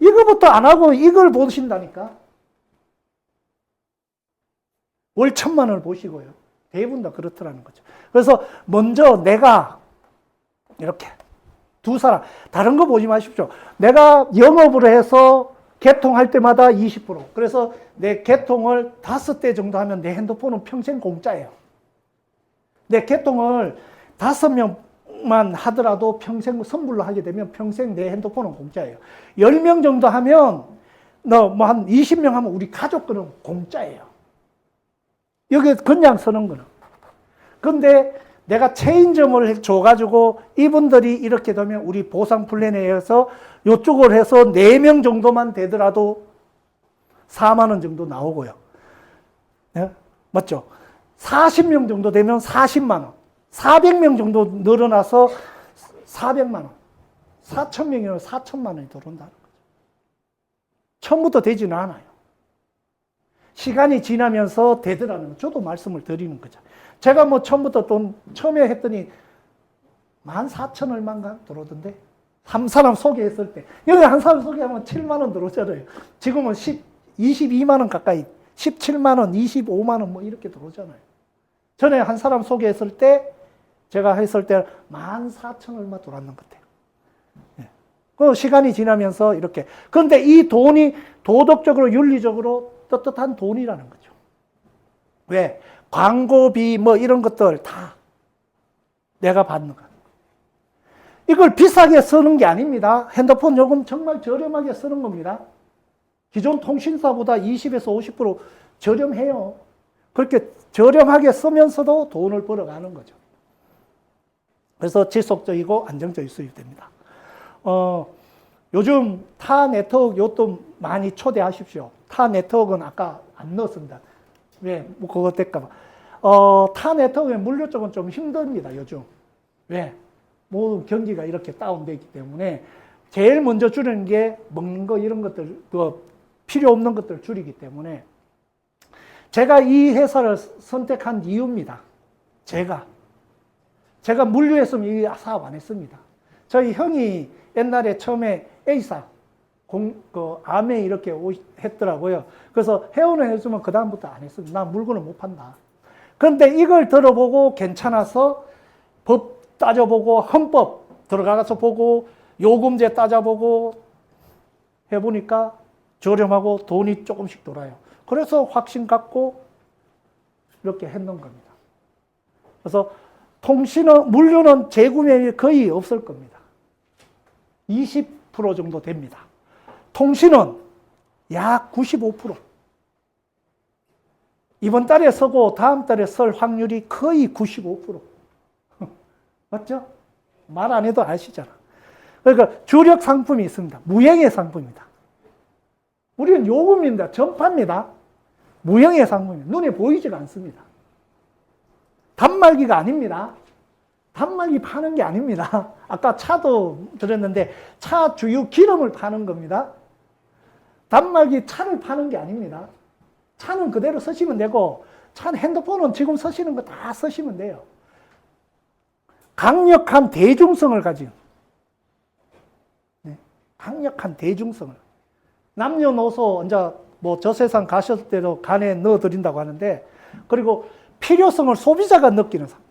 이거부터 안 하고 이걸 보신다니까. 월 1,000만 원을 보시고요. 대부분 다 그렇더라는 거죠. 그래서 먼저 내가 이렇게 두 사람. 다른 거 보지 마십시오. 내가 영업을 해서 개통할 때마다 20%. 그래서 내 개통을 5대 정도 하면 내 핸드폰은 평생 공짜예요. 내 개통을 5명만 하더라도 평생 선불로 하게 되면 평생 내 핸드폰은 공짜예요. 10명 정도 하면 너 뭐 한 20명 하면 우리 가족 거는 공짜예요. 여기 그냥 서는 거는. 근데 내가 체인점을 줘가지고 이분들이 이렇게 되면 우리 보상 플랜에 의해서 이쪽을 해서 4명 정도만 되더라도 4만 원 정도 나오고요. 네? 맞죠? 40명 정도 되면 40만 원. 400명 정도 늘어나서 400만 원. 4,000명이면 4천만 원이 들어온다는 거죠. 처음부터 되지는 않아요. 시간이 지나면서 되더라는 거. 저도 말씀을 드리는 거죠. 제가 뭐 처음부터 돈 처음에 했더니 14,000 얼마인가 들어오던데 한 사람 소개했을 때 여기 한 사람 소개하면 7만 원 들어오잖아요. 지금은 22만 원 가까이 17만 원, 25만 원 뭐 이렇게 들어오잖아요. 전에 한 사람 소개했을 때 제가 했을 때 14,000 얼마 들어왔는 것 같아요. 네. 그 시간이 지나면서 이렇게. 그런데 이 돈이 도덕적으로 윤리적으로 떳떳한 돈이라는 거죠. 왜? 광고비 뭐 이런 것들 다 내가 받는 거야. 이걸 비싸게 쓰는 게 아닙니다. 핸드폰 요금 정말 저렴하게 쓰는 겁니다. 기존 통신사보다 20에서 50% 저렴해요. 그렇게 저렴하게 쓰면서도 돈을 벌어가는 거죠. 그래서 지속적이고 안정적인 수입이 됩니다. 요즘 타 네트워크 요또 많이 초대하십시오. 타 네트워크는 아까 안 넣었습니다. 왜? 뭐 그거 될까봐. 타 네트워크의 물류 쪽은 좀 힘듭니다, 요즘. 왜? 모든 경기가 이렇게 다운되기 때문에 제일 먼저 줄이는 게 먹는 거 이런 것들, 필요 없는 것들 줄이기 때문에 제가 이 회사를 선택한 이유입니다. 제가 물류했으면 이 사업 안 했습니다. 저희 형이 옛날에 처음에 A사, 암에 이렇게 했더라고요. 그래서 회원을 해주면 그다음부터 안 했습니다. 나 물건을 못 판다. 그런데 이걸 들어보고 괜찮아서 법 따져보고 헌법 들어가서 보고 요금제 따져보고 해보니까 저렴하고 돈이 조금씩 돌아요. 그래서 확신 갖고 이렇게 했는 겁니다. 그래서 물류는 재구매율이 거의 없을 겁니다. 20% 정도 됩니다. 통신은 약 95%. 이번 달에 서고 다음 달에 설 확률이 거의 95%. 맞죠? 말 안 해도 아시잖아. 그러니까 주력 상품이 있습니다. 무형의 상품입니다. 우리는 요금입니다. 전파입니다. 무형의 상품입니다. 눈에 보이지가 않습니다. 단말기가 아닙니다. 단말기 파는 게 아닙니다. 아까 차도 들었는데 차 주유 기름을 파는 겁니다. 단말기 차를 파는 게 아닙니다. 차는 그대로 쓰시면 되고 핸드폰은 지금 쓰시는 거 다 쓰시면 돼요. 강력한 대중성을 가진 강력한 대중성을 남녀노소 이제 뭐 저 세상 가셨을 때도 간에 넣어드린다고 하는데 그리고 필요성을 소비자가 느끼는 상품.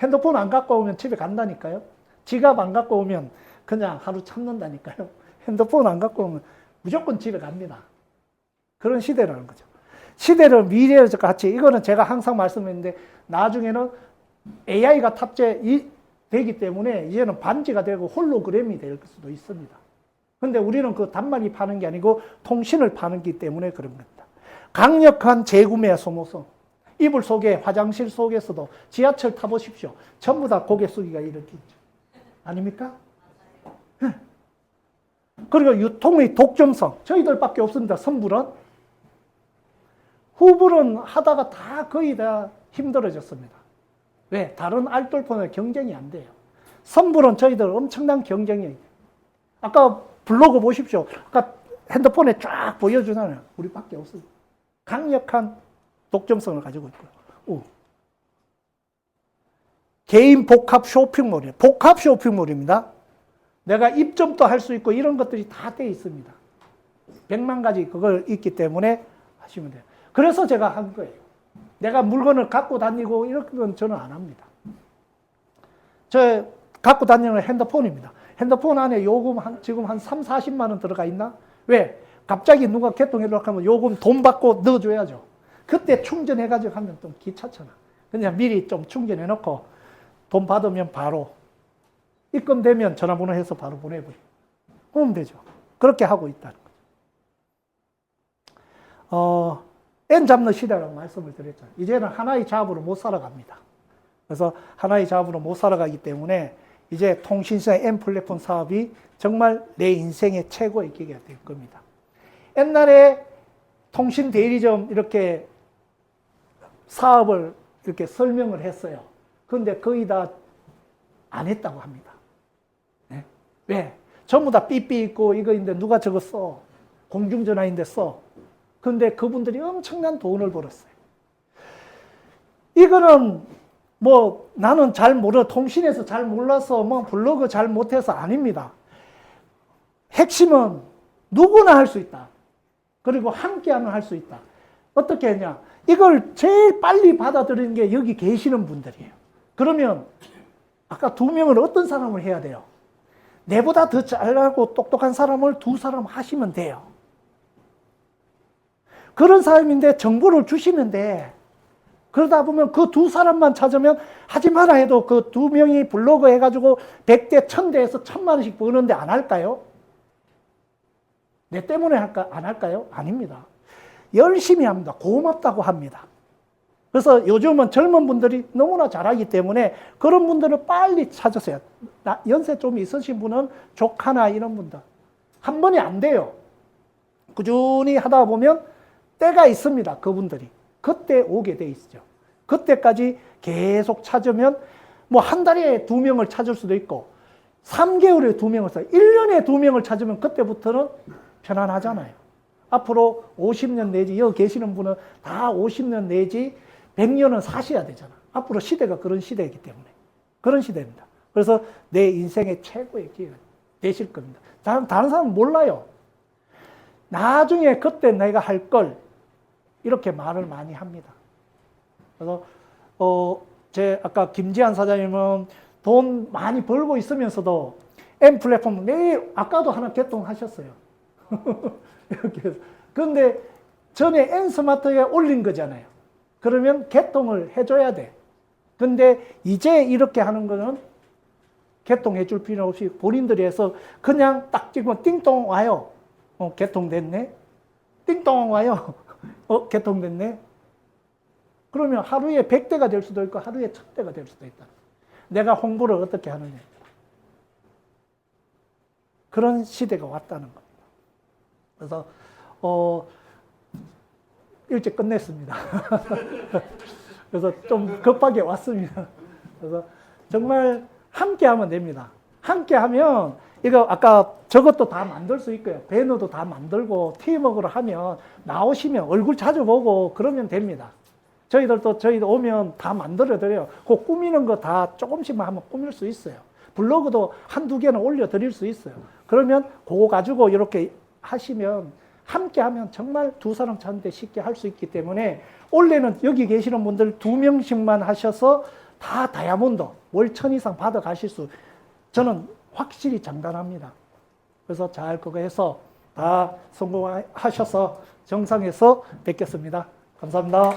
핸드폰 안 갖고 오면 집에 간다니까요. 지갑 안 갖고 오면 그냥 하루 참는다니까요. 핸드폰 안 갖고 오면 무조건 집에 갑니다. 그런 시대라는 거죠. 시대를 미래와 같이 이거는 제가 항상 말씀했는데 나중에는 AI가 탑재되기 때문에 이제는 반지가 되고 홀로그램이 될 수도 있습니다. 그런데 우리는 그 단말기 파는 게 아니고 통신을 파는 기 때문에 그런 겁니다. 강력한 재구매 소모성. 이불 속에 화장실 속에서도 지하철 타보십시오. 전부 다 고개 숙이가 이렇게 있죠. 아닙니까? 그리고 유통의 독점성. 저희들밖에 없습니다. 선불은. 후불은 하다가 다 거의 다 힘들어졌습니다. 왜? 다른 알뜰폰은 경쟁이 안 돼요. 선불은 저희들 엄청난 경쟁이. 아까 블로그 보십시오. 아까 핸드폰에 쫙 보여주잖아요. 우리밖에 없어요. 강력한 독점성을 가지고 있고요. 오. 개인 복합 쇼핑몰이에요. 복합 쇼핑몰입니다. 내가 입점도 할 수 있고 이런 것들이 다 돼 있습니다. 100만 가지 그걸 있기 때문에 하시면 돼요. 그래서 제가 한 거예요. 내가 물건을 갖고 다니고 이런 건 저는 안 합니다. 갖고 다니는 핸드폰입니다. 핸드폰 안에 요금 지금 한 3, 40만 원 들어가 있나? 왜? 갑자기 누가 개통해달라고 하면 요금 돈 받고 넣어줘야죠. 그때 충전해가지고 하면 좀 귀찮잖아. 그냥 미리 좀 충전해놓고 돈 받으면 바로 입금되면 전화번호 해서 바로 보내버려. 그러면 되죠. 그렇게 하고 있다는 거죠. N 잡는 시대라고 말씀을 드렸잖아요. 이제는 하나의 잡으로 못 살아갑니다. 그래서 하나의 잡으로 못 살아가기 때문에 이제 통신사의 N 플랫폼 사업이 정말 내 인생의 최고의 기회가 될 겁니다. 옛날에 통신 대리점 이렇게 사업을 이렇게 설명을 했어요. 그런데 거의 다 안 했다고 합니다. 네? 왜? 전부 다 삐삐 있고 이거인데 누가 저거 써? 공중전화인데 써. 그런데 그분들이 엄청난 돈을 벌었어요. 이거는 뭐 나는 잘 몰라, 통신에서 잘 몰라서 뭐 블로그 잘 못해서 아닙니다. 핵심은 누구나 할 수 있다. 그리고 함께하면 할 수 있다. 어떻게 했냐? 이걸 제일 빨리 받아들이는 게 여기 계시는 분들이에요. 그러면 아까 2명을 어떤 사람을 해야 돼요? 내보다 더 잘나고 똑똑한 사람을 2사람 하시면 돼요. 그런 사람인데 정보를 주시면 돼. 그러다 보면 그 2사람만 찾으면 하지 마라 해도 그 2명이 블로그 해가지고 100대, 1000대에서 1000만 원씩 버는데 안 할까요? 내 때문에 안 할까요? 아닙니다. 열심히 합니다. 고맙다고 합니다. 그래서 요즘은 젊은 분들이 너무나 잘하기 때문에 그런 분들을 빨리 찾으세요. 연세 좀 있으신 분은 조카나 이런 분들. 한 번이 안 돼요. 꾸준히 하다 보면 때가 있습니다. 그분들이. 그때 오게 돼 있죠. 그때까지 계속 찾으면 뭐 한 달에 2명을 찾을 수도 있고 3개월에 2명을 찾아요. 1년에 2명을 찾으면 그때부터는 편안하잖아요. 앞으로 50년 내지 여기 계시는 분은 다 50년 내지 100년은 사셔야 되잖아. 앞으로 시대가 그런 시대이기 때문에. 그런 시대입니다. 그래서 내 인생의 최고의 기회가 되실 겁니다. 다른 사람은 몰라요. 나중에 그때 내가 할 걸 이렇게 말을 많이 합니다. 그래서 제 아까 김지한 사장님은 돈 많이 벌고 있으면서도 M 플랫폼 매일 아까도 하나 개통하셨어요. 이렇게 해서. 그런데 전에 N 스마트에 올린 거잖아요. 그러면 개통을 해줘야 돼. 근데 이제 이렇게 하는 거는 개통해 줄 필요 없이 본인들이 해서 그냥 딱 찍으면 띵동 와요. 개통됐네. 띵동 와요. 개통됐네. 그러면 하루에 100대가 될 수도 있고 하루에 1000대가 될 수도 있다. 내가 홍보를 어떻게 하느냐. 그런 시대가 왔다는 겁니다. 그래서 일찍 끝냈습니다. 그래서 좀 급하게 왔습니다. 그래서 정말 함께 하면 됩니다. 함께 하면 이거 아까 저것도 다 만들 수 있고요. 배너도 다 만들고 팀워크로 하면 나오시면 얼굴 자주 보고 그러면 됩니다. 저희도 오면 다 만들어 드려요. 그 꾸미는 거 다 조금씩만 하면 꾸밀 수 있어요. 블로그도 한두 개는 올려 드릴 수 있어요. 그러면 그거 가지고 이렇게 하시면 함께 하면 정말 2사람 찾는데 쉽게 할 수 있기 때문에 원래는 여기 계시는 분들 2명씩만 하셔서 다 다이아몬드 월 1000 이상 받아 가실 수 저는 확실히 장담합니다. 그래서 잘 그거 해서 다 성공하셔서 정상에서 뵙겠습니다. 감사합니다.